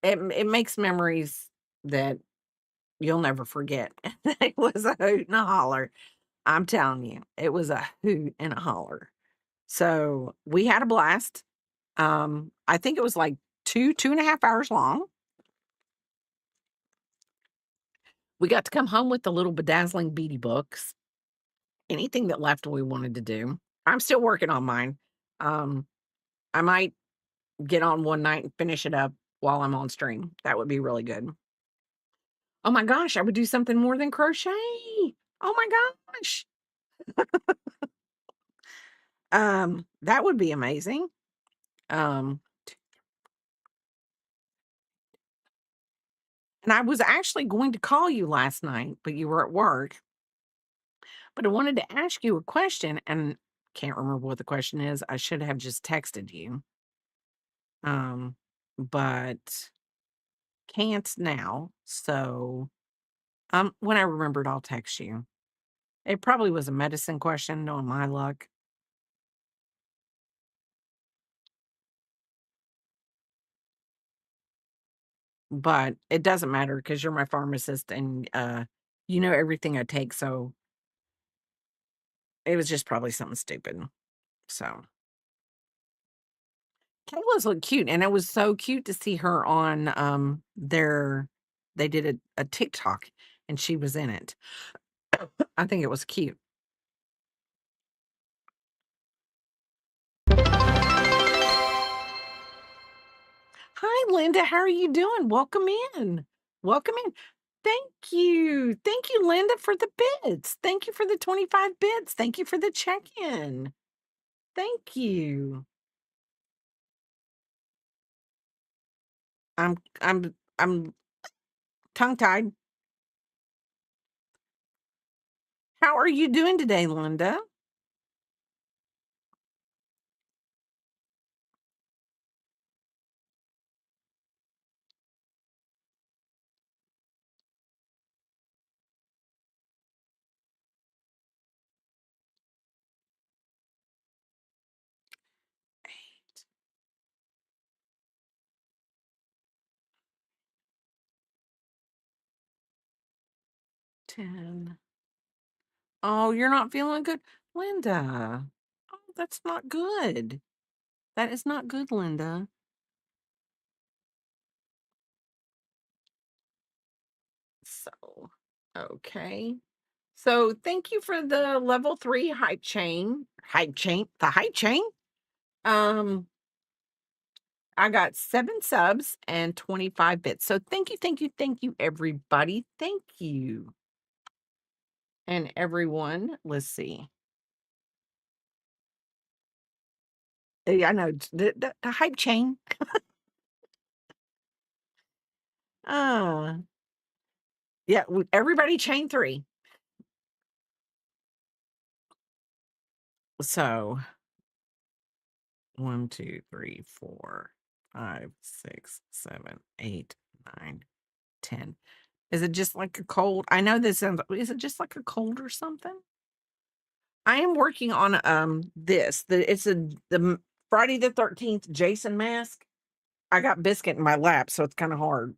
It makes memories that you'll never forget. It was a hoot and a holler. I'm telling you, it was a hoot and a holler. So we had a blast. I think it was like 2.5 hours long. We got to come home with the little bedazzling beady books. Anything that left we wanted to do. I'm still working on mine. Um, I might get on one night and finish it up while I'm on stream. That would be really good. Oh my gosh, I would do something more than crochet. Oh my gosh. That would be amazing. Um, and I was actually going to call you last night, but you were at work. But I wanted to ask you a question and can't remember what the question is. I should have just texted you. But can't now. So, when I remember it, I'll text you. It probably was a medicine question, knowing my luck. But it doesn't matter because you're my pharmacist and you know everything I take. So it was just probably something stupid. So Kayla's looked cute, and it was so cute to see her on they did a TikTok and she was in it. I think it was cute. Hi, Linda. How are you doing? Welcome in. Welcome in. Thank you. Thank you, Linda, for the bits. Thank you for the 25 bits. Thank you for the check-in. Thank you. I'm tongue-tied. How are you doing today, Linda? Eight, 10. Oh, you're not feeling good? Linda. Oh, that's not good. That is not good, Linda. So, okay. So, thank you for the level 3 hype chain. Hype chain? The hype chain? I got 7 subs and 25 bits. So thank you, everybody. Thank you. And everyone, let's see. Yeah, I know the hype chain. Uh, yeah, everybody chain 3. So 1, 2, 3, 4, 5, 6, 7, 8, 9, 10. Is it just like a cold? I know this sounds, is it just like a cold or something? I am working on this. It's the Friday the 13th Jason mask. I got Biscuit in my lap, so it's kind of hard.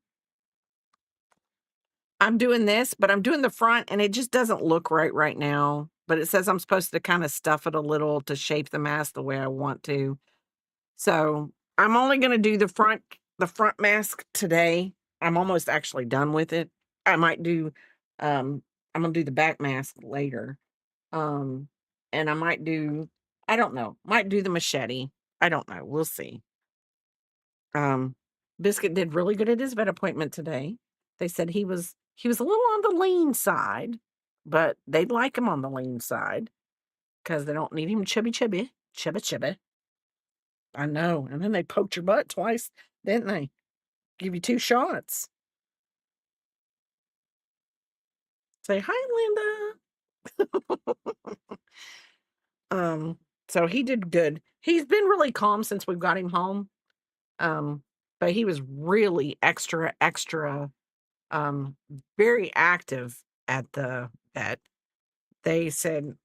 I'm doing this, but I'm doing the front and it just doesn't look right now. But it says I'm supposed to kind of stuff it a little to shape the mask the way I want to. So I'm only going to do the front mask today. I'm almost actually done with it. I might do, I'm going to do the back mask later. And I might do, I don't know, might do the machete. I don't know. We'll see. Biscuit did really good at his vet appointment today. They said he was a little on the lean side, but they'd like him on the lean side because they don't need him chubby. I know. And then they poked your butt twice, didn't they? Give you 2 shots. Say hi, Linda. So he did good. He's been really calm since we've got him home. But he was really extra, very active at the vet. They said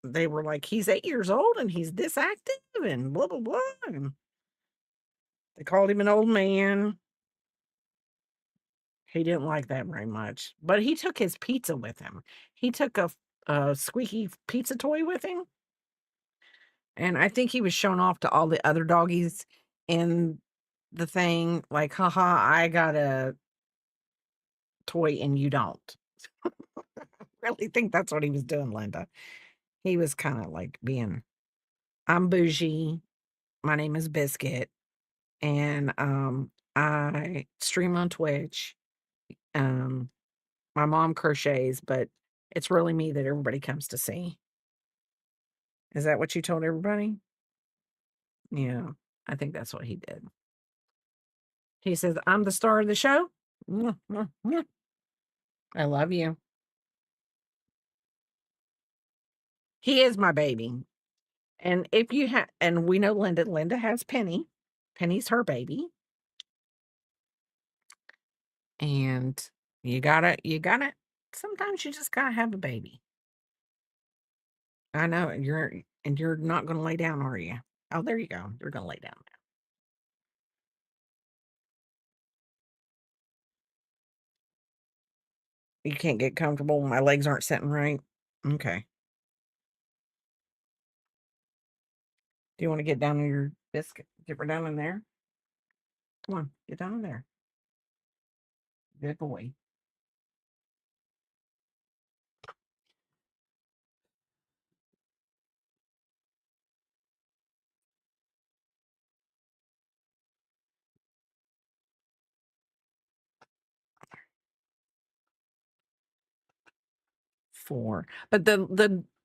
they were like, he's 8 years old and he's this active and blah, blah, blah. And they called him an old man. He didn't like that very much, but he took his pizza with him. He took a squeaky pizza toy with him. And I think he was showing off to all the other doggies in the thing, like, haha, I got a toy and you don't. Really think that's what he was doing, Linda. He was kind of like being, I'm bougie. My name is Biscuit. And I stream on Twitch. My mom crochets, but it's really me that everybody comes to see. Is that what you told everybody? Yeah, I think that's what he did. He says, I'm the star of the show. I love you. He is my baby. And if you have, and we know Linda has Penny. Penny's her baby. And you gotta, sometimes you just gotta have a baby. I know, you're not gonna lay down, are you? Oh, there you go. You're gonna lay down now. You can't get comfortable when my legs aren't sitting right. Okay. Do you want to get down on your biscuit? Get her down in there. Come on, get down in there. Good boy. Four. But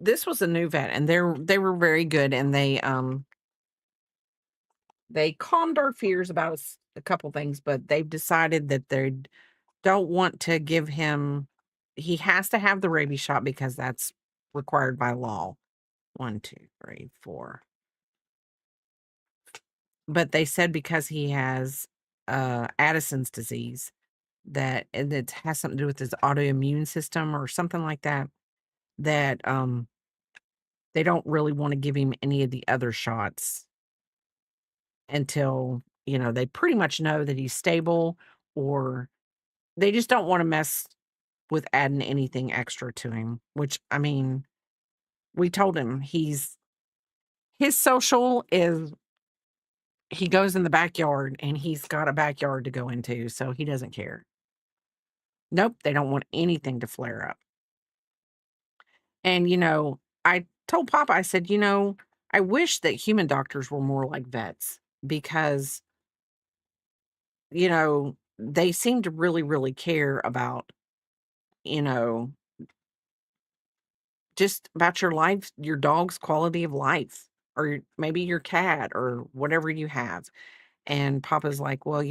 this was a new vet and they were very good and they calmed our fears about a couple things, but they've decided that they don't want to give him, he has to have the rabies shot because that's required by law. 1, 2, 3, 4. But they said because he has Addison's disease that and it has something to do with his autoimmune system or something like that, that they don't really want to give him any of the other shots until, they pretty much know that he's stable, or they just don't want to mess with adding anything extra to him, which, I mean, we told him his social is he goes in the backyard and he's got a backyard to go into, so he doesn't care. Nope, they don't want anything to flare up. And, I told Papa, I said, I wish that human doctors were more like vets because, they seem to really, really care about, you know, just about your life, your dog's quality of life, or maybe your cat or whatever you have. And Papa's like, well,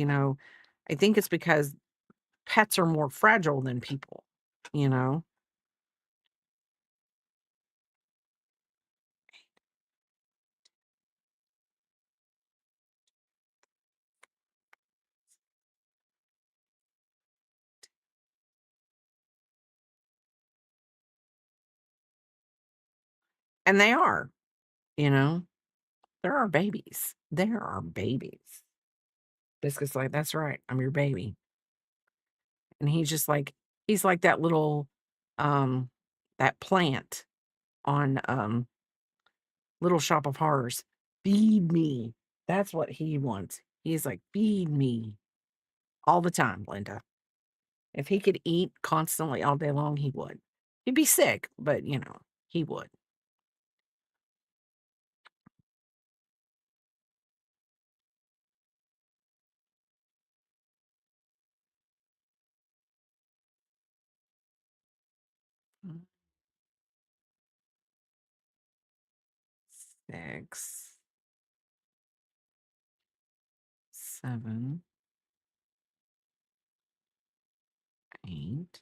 I think it's because pets are more fragile than people, you know? And they are, you know? They're our babies. They're our babies. Biscuit's like, that's right. I'm your baby. And he's like that little, um, that plant on, Little Shop of Horrors. Feed me. That's what he wants. He's like, feed me all the time, Linda. If he could eat constantly all day long, he would. He'd be sick, but he would. Mm, 6, 7, 8,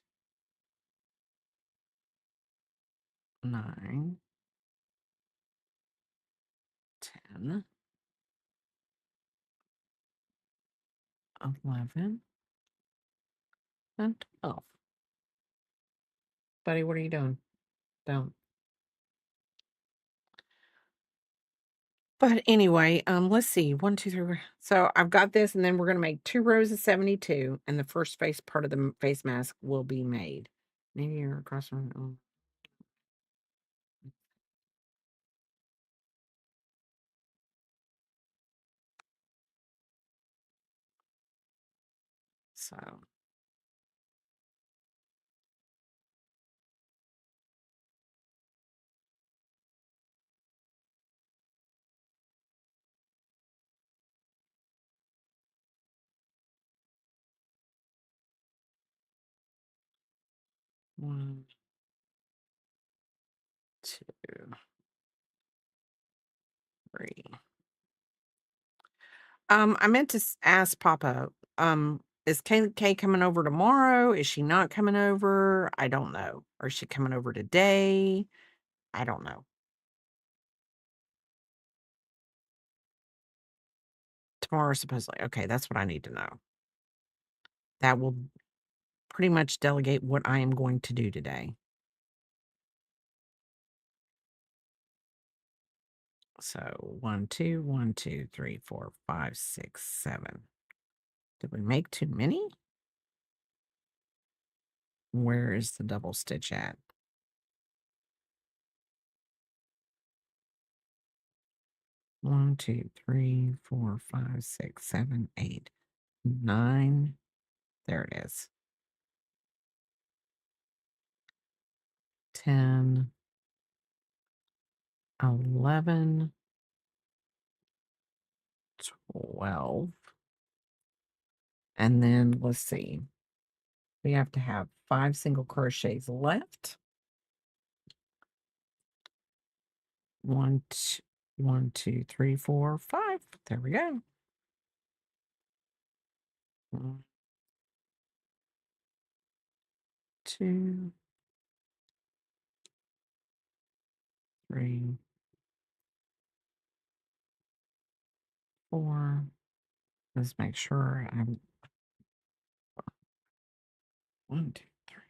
9, 10, 11, and 12. Buddy, what are you doing? Don't. But anyway, let's see. 1, 2, 3. So I've got this, and then we're gonna make 2 rows of 72, and the first face part of the face mask will be made. Maybe you're across from. So 1, 2, 3. I meant to ask Papa. Is Kay coming over tomorrow? Is she not coming over? I don't know. Or is she coming over today? I don't know. Tomorrow, supposedly. Okay, that's what I need to know. That will pretty much delegate what I am going to do today. So 1, 2, 1, 2, 3, 4, 5, 6, 7. Did we make too many? Where is the double stitch at? 1, 2, 3, 4, 5, 6, 7, 8, 9. There it is. 10, 11, 12. And then let's see. We have to have 5 single crochets left. 1, 2, 1, 2, 3, 4, 5. There we go. 1, 2, 3, 4. Let's make sure I'm 1, 2, 3.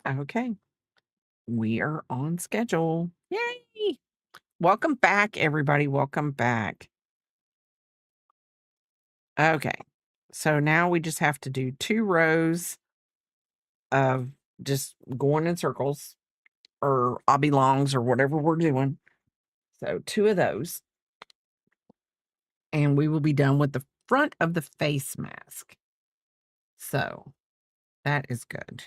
Okay. We are on schedule. Yay! Welcome back, everybody. Welcome back. Okay. So now we just have to do 2 rows of just going in circles or oblongs or whatever we're doing. So 2 of those. And we will be done with the front of the face mask. So that is good.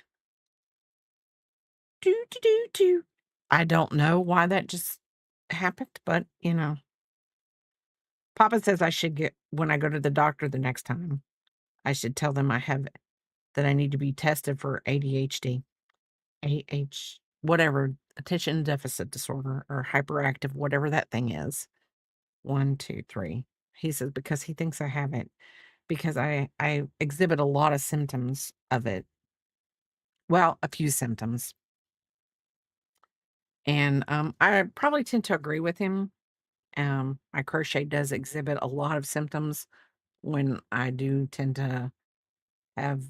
Do, do, do, do. I don't know why that just happened, but Papa says I should get, when I go to the doctor the next time, I should tell them that I need to be tested for ADHD, whatever, attention deficit disorder or hyperactive, whatever that thing is. 1, 2, 3. He says because he thinks I have it because I exhibit a lot of symptoms of it. Well, a few symptoms. And I probably tend to agree with him. My crochet does exhibit a lot of symptoms when I do tend to have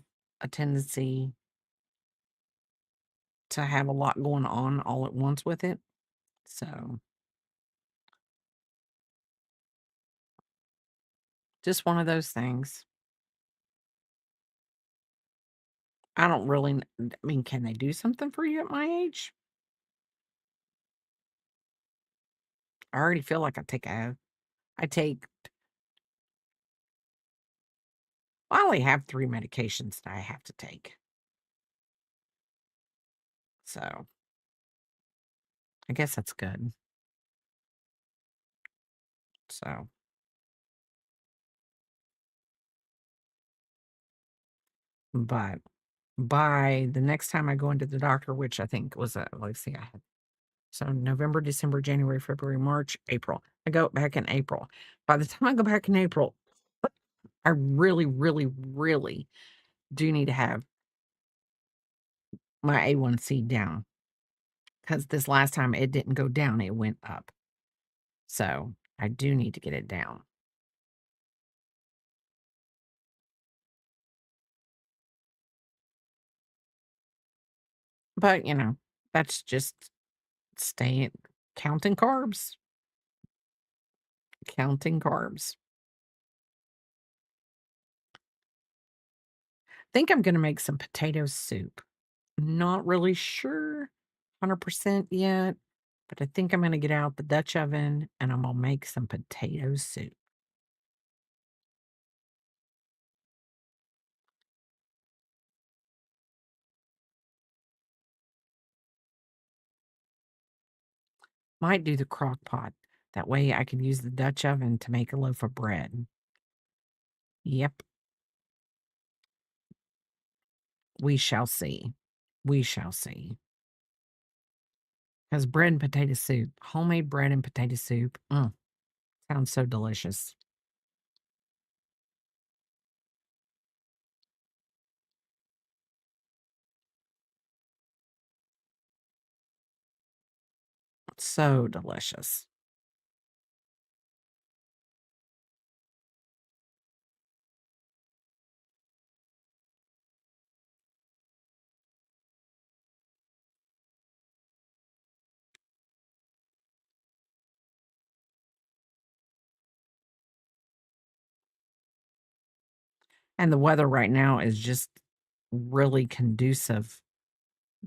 a tendency to have a lot going on all at once with it. So just one of those things. I don't really, I mean, can they do something for you at my age? I already feel like I only have 3 medications that I have to take. So I guess that's good. So, but by the next time I go into the doctor, which I think was, let's see, I had, so November, December, January, February, March, April. I go back in April. By the time I go back in April, I really, really, really do need to have my A1C down because this last time it didn't go down, it went up. So I do need to get it down. But, that's just staying, counting carbs, counting carbs. Think I'm going to make some potato soup. Not really sure 100% yet, but I think I'm going to get out the Dutch oven and I'm going to make some potato soup. Might do the crock pot. That way I can use the Dutch oven to make a loaf of bread. Yep. We shall see. We shall see. Because bread and potato soup, homemade bread and potato soup, sounds so delicious. So delicious. And the weather right now is just really conducive.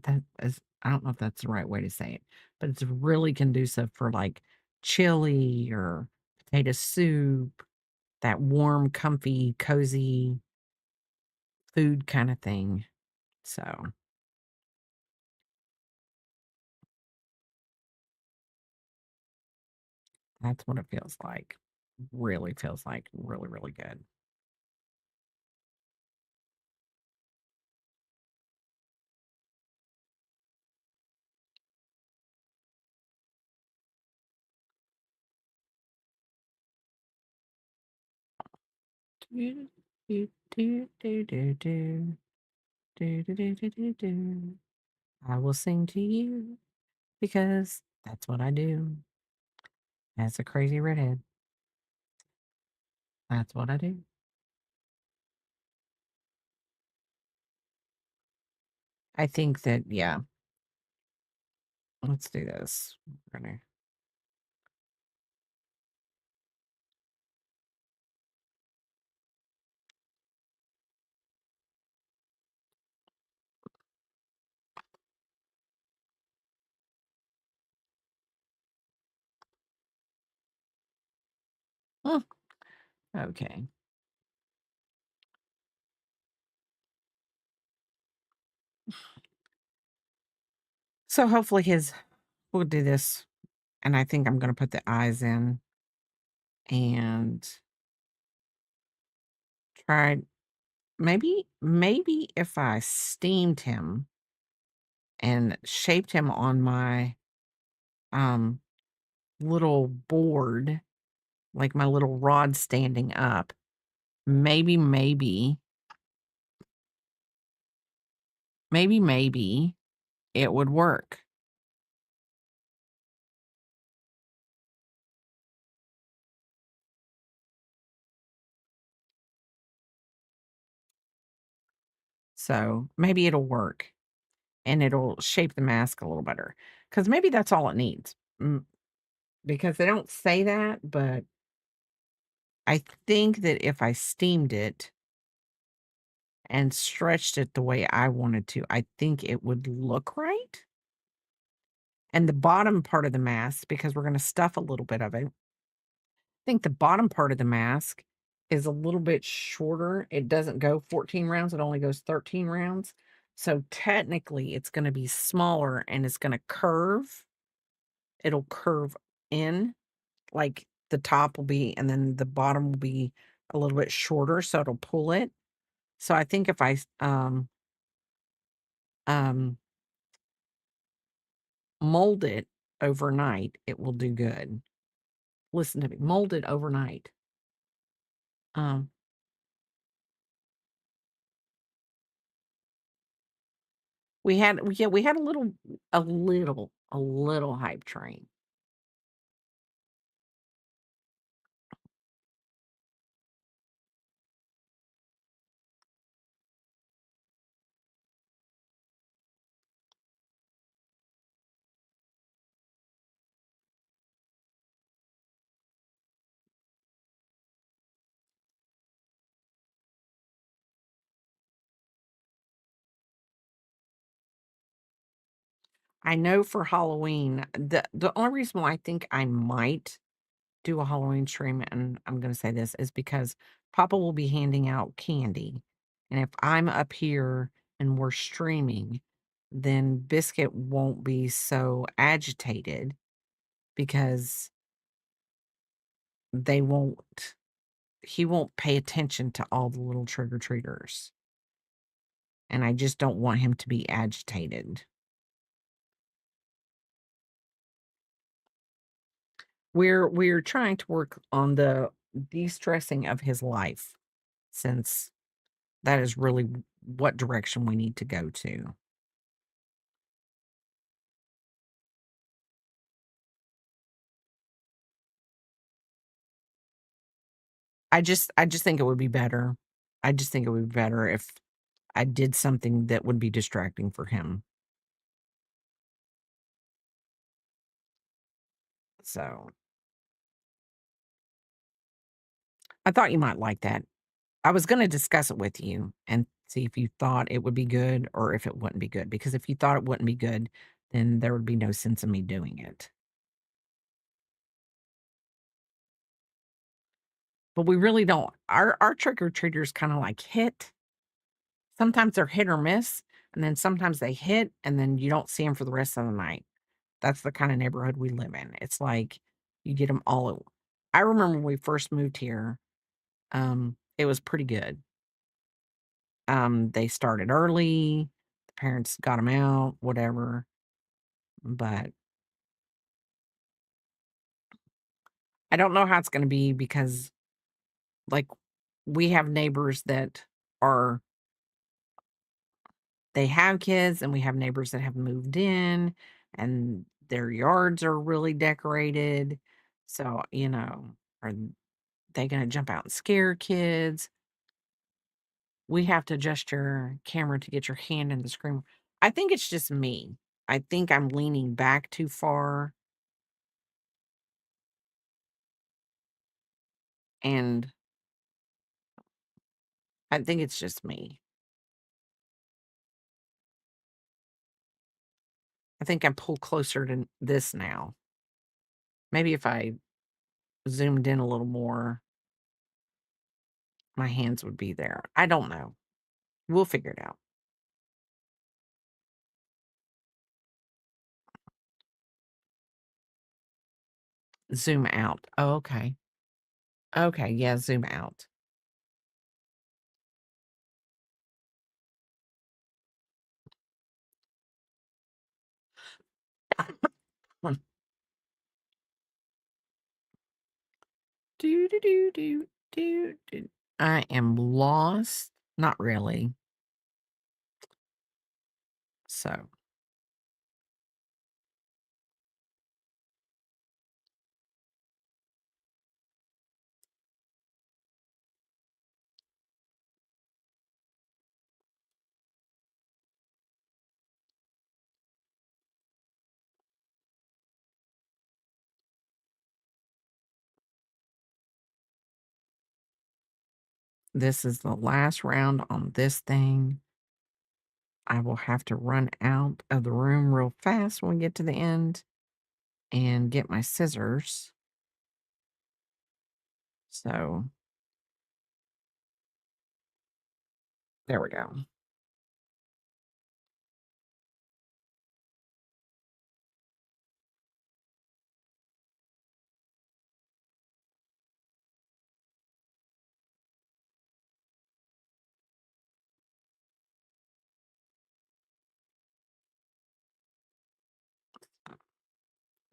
That is, I don't know if that's the right way to say it, but it's really conducive for like chili or potato soup, that warm, comfy, cozy food kind of thing. So that's what it feels like. Really feels like really, really good. Do, do, do, do, do, do. Do, do, do, do, do, do. I will sing to you because that's what I do. As a crazy redhead. That's what I do. I think that, yeah, Let's do this. We're gonna Mm, okay. So hopefully we'll do this, and I think I'm gonna put the eyes in and try maybe if I steamed him and shaped him on my um little board, like my little rod standing up, maybe maybe it would work. So maybe it'll work and it'll shape the mask a little better. Because maybe that's all it needs. Because they don't say that, but I think that if I steamed it and stretched it the way I wanted to, I think it would look right. And the bottom part of the mask, because we're going to stuff a little bit of it, I think the bottom part of the mask is a little bit shorter. It doesn't go 14 rounds, it only goes 13 rounds. So technically, it's going to be smaller and it's going to curve. It'll curve in, like the top will be, and then the bottom will be a little bit shorter. So it'll pull it. So I think if I um, mold it overnight, it will do good. Listen to me, mold it overnight. Um, we had a little hype train. I know for Halloween, the only reason why I think I might do a Halloween stream, and I'm gonna say this, is because Papa will be handing out candy. And if I'm up here and we're streaming, then Biscuit won't be so agitated because they won't he won't pay attention to all the little trick-or-treaters. And I just don't want him to be agitated. We're trying to work on the de-stressing of his life, since that is really what direction we need to go to. I just think it would be better. I just think it would be better if I did something that would be distracting for him. So, I thought you might like that. I was gonna discuss it with you and see if you thought it would be good or if it wouldn't be good, because if you thought it wouldn't be good, then there would be no sense in me doing it. But we really don't, our trick-or-treaters kinda, like, hit. Sometimes they're hit or miss, and then sometimes they hit, and then you don't see them for the rest of the night. That's the kinda neighborhood we live in. It's like you get them all o I remember when we first moved here, it was pretty good. They started early, the parents got them out, whatever, but I don't know how it's gonna be because, like, we have neighbors that are they have kids, and we have neighbors that have moved in, and their yards are really decorated. So, are they gonna jump out and scare kids? We have to adjust your camera to get your hand in the screen. I think it's just me. I think I'm leaning back too far. And I think it's just me. I think I'm pulled closer to this now. Maybe if I zoomed in a little more, my hands would be there. I don't know. We'll figure it out. Zoom out. Oh, okay. Okay, yeah, zoom out. Hmm. Do, do, do, do, do, do. I am lost. Not really. So, this is the last round on this thing. I will have to run out of the room real fast when we get to the end and get my scissors. So, there we go.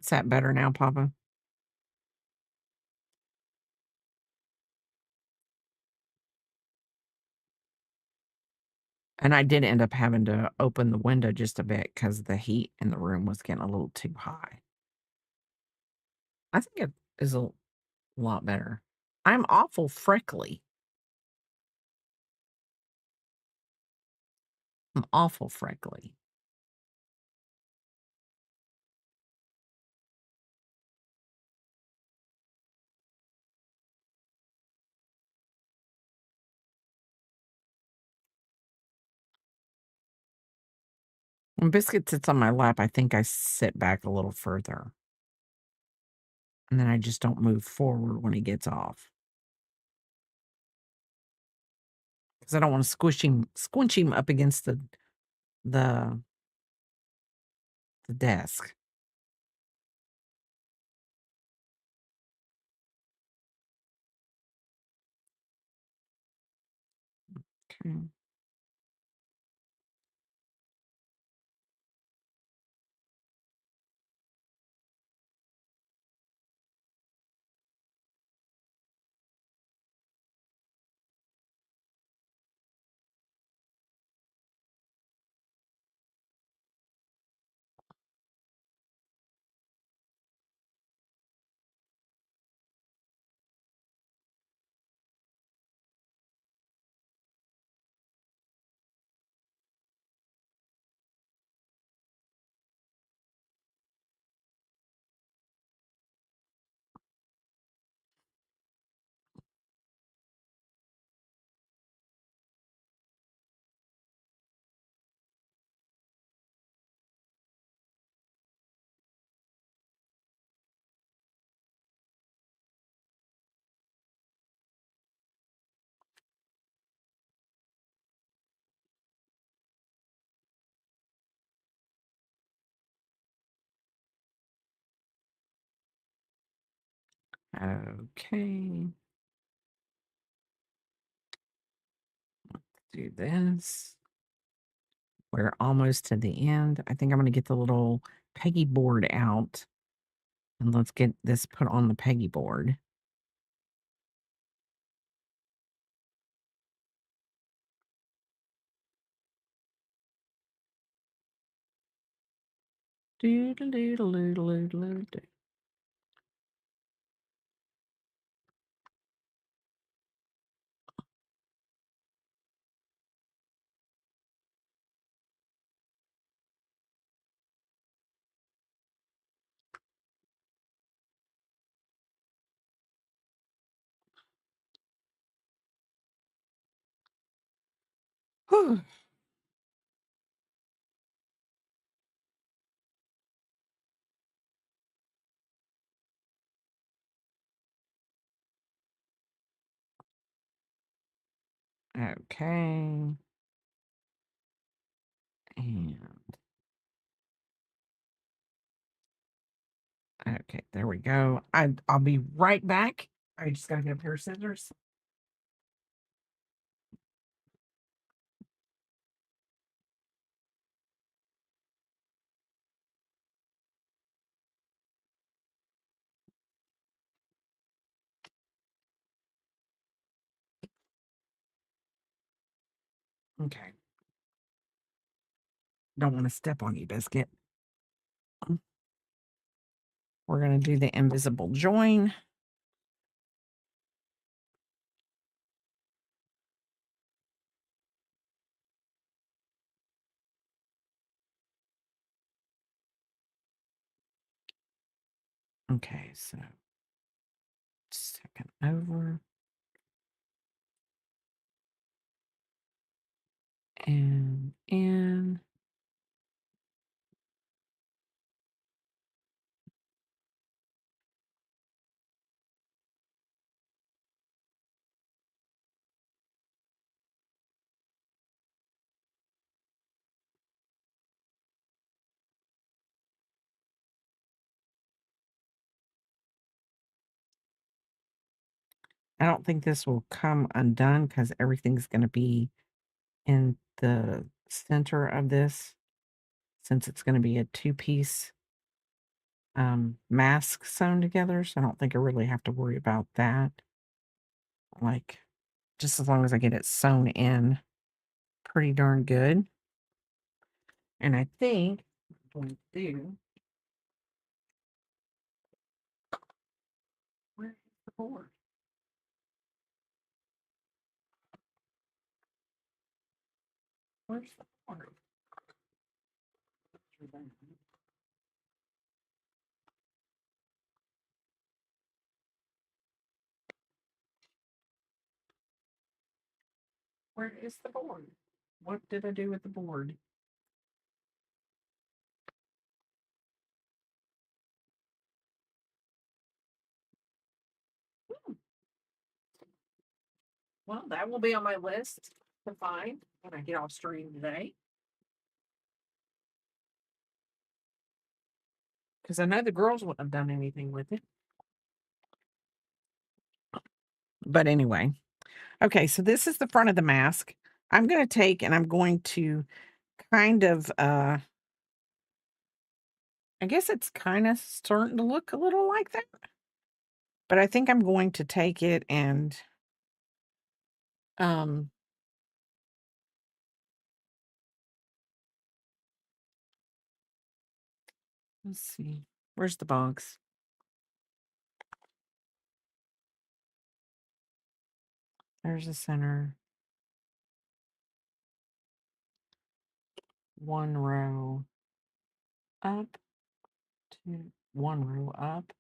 Is that better now, Papa? And I did end up having to open the window just a bit because the heat in the room was getting a little too high. I think it is a lot better. I'm awful freckly. I'm awful freckly. When Biscuit sits on my lap, I think I sit back a little further. And then I just don't move forward when he gets off. Because I don't want to squinch him up against the the desk. Okay. Okay. Do this. We're almost to the end. I think I'm going to get the little Peggy board out and let's get this put on the Peggy board. Doodle-doodle-doodle-doodle-doo. Whew. Okay. And okay, there we go. I'll be right back. I just gotta get a pair of scissors. Okay. Don't want to step on you, Biscuit. We're gonna do the invisible join. Okay, so second over and in. I don't think this will come undone because everything's going to be in the center of this, since it's going to be a two-piece mask sewn together. So I don't think I really have to worry about that. Like, just as long as I get it sewn in pretty darn good. And I think what I'm going to do, where's the board? Where's the board? Where is the board? What did I do with the board? Well, that will be on my list to find when I get off stream today. Because I know the girls wouldn't have done anything with it. But anyway, okay, so this is the front of the mask. I'm going to take and I'm going to kind of, I guess it's kind of starting to look a little like that. But I think I'm going to take it and, let's see, where's the box? There's the center. One row up, one row up.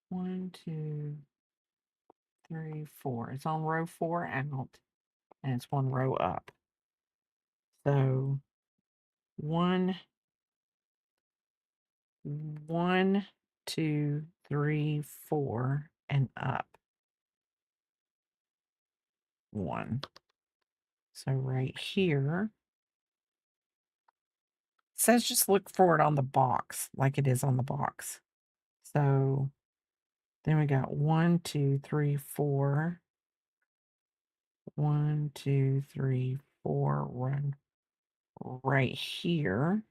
1, 2, 3, 4. It's on row 4 out, and it's one row up. So 1, 1, 2, 3, 4, and up 1. So right here, it says just look for it on the box, like it is on the box. So then we got 1, 2, 3, 4. 1, 2, 3, 4. Run right here.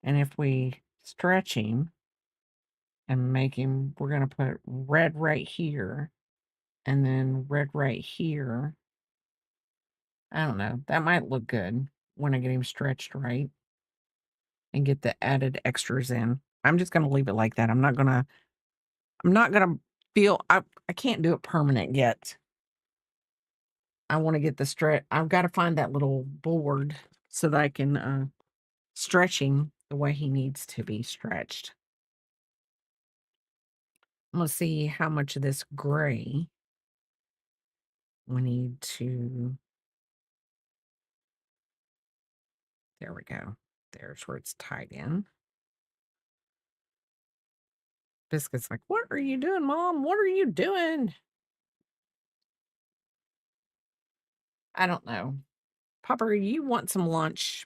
And if we stretch him and make him, we're going to put red right here and then red right here. I don't know. That might look good when I get him stretched right and get the added extras in. I'm just going to leave it like that. I'm not going to feel, I can't do it permanent yet. I want to get the stretch. I've got to find that little board so that I can stretch him the way he needs to be stretched. I'm gonna see how much of this gray we need to. There we go. There's where it's tied in. Biscuit's like, "What are you doing, Mom? What are you doing?" I don't know. Papa, you want some lunch?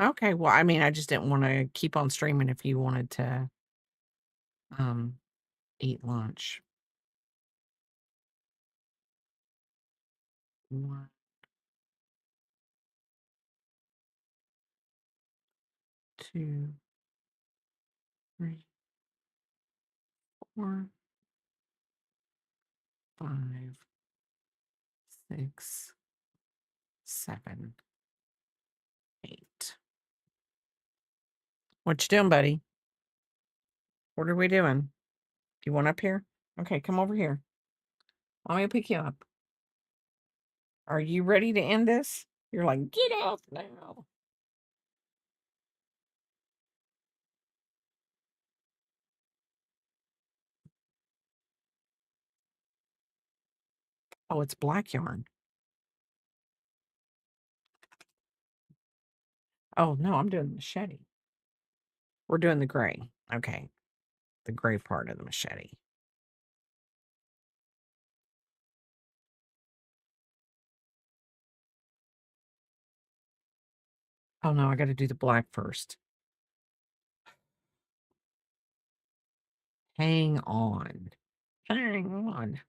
Okay, well, I mean, I just didn't want to keep on streaming if you wanted to um eat lunch. 1, 2, 3, 4, 5, 6, 7, 8. What you doing, buddy? What are we doing? Do you want up here? Okay, come over here. Let me pick you up. Are you ready to end this? You're like, get off now. Oh, it's black yarn. Oh, no, I'm doing the machete. We're doing the gray. Okay. The gray part of the machete. Oh, no, I got to do the black first. Hang on. Hang on.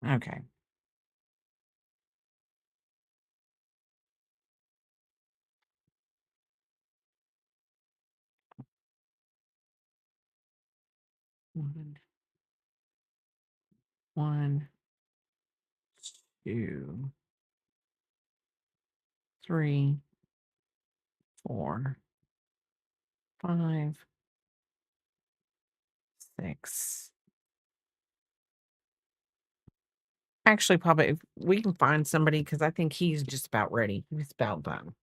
Okay. One, one, 2, 3, 4, 5, 6. Actually, Papa, if we can find somebody, because I think he's just about ready. He's about done.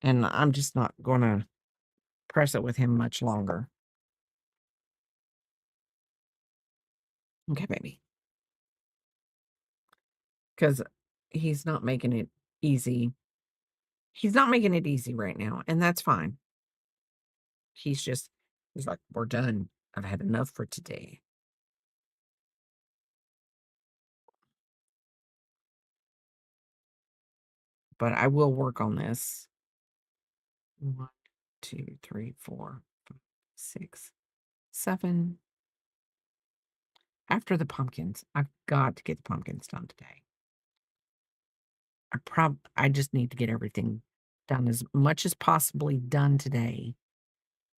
And I'm just not going to press it with him much longer. Okay, baby. Because he's not making it easy. He's not making it easy right now, and that's fine. He's like, we're done. I've had enough for today. But I will work on this. 1, 2, 3, 4, 5, 6, 7. After the pumpkins, I've got to get the pumpkins done today. I just need to get everything done as much as possibly done today,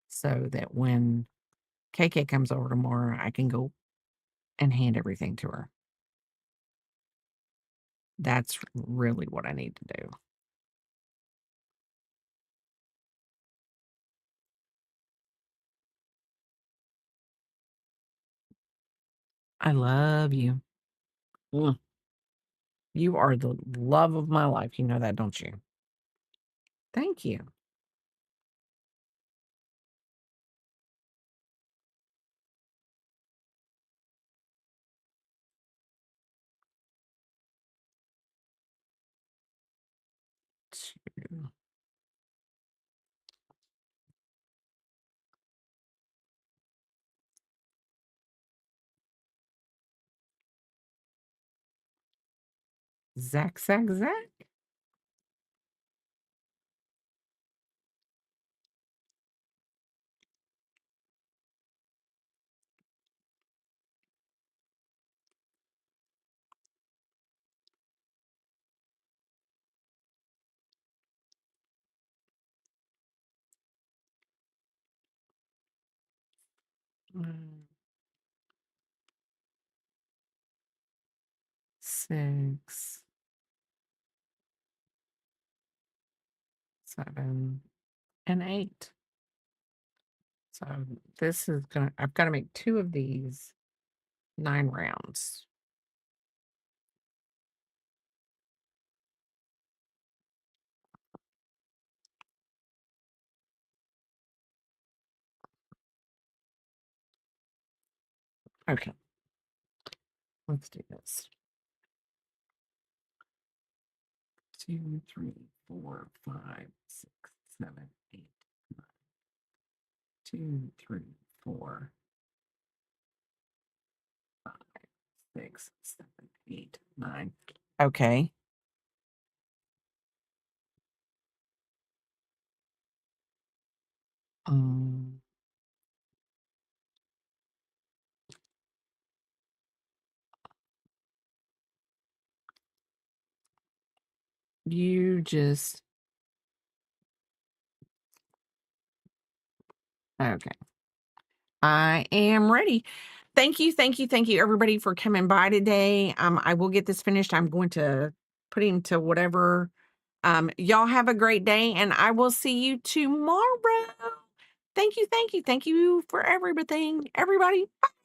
so that when KK comes over tomorrow, I can go and hand everything to her. That's really what I need to do. I love you. Mm. You are the love of my life. You know that, don't you? Thank you. Two. Zack, zack, zack. Mm. 6, 7, and 8. So this is gonna, I've got to make 2 of these 9 rounds. Okay, let's do this. 2, 3, 4, 5, 6, 7, 8, 9. 2, 3, 4, 5, 6, 7, 8, 9. Okay. Um, you just okay. I am ready. Thank you, everybody, for coming by today. I will get this finished. I'm going to put into whatever. Y'all have a great day, and I will see you tomorrow. Thank you for everything, everybody. Bye.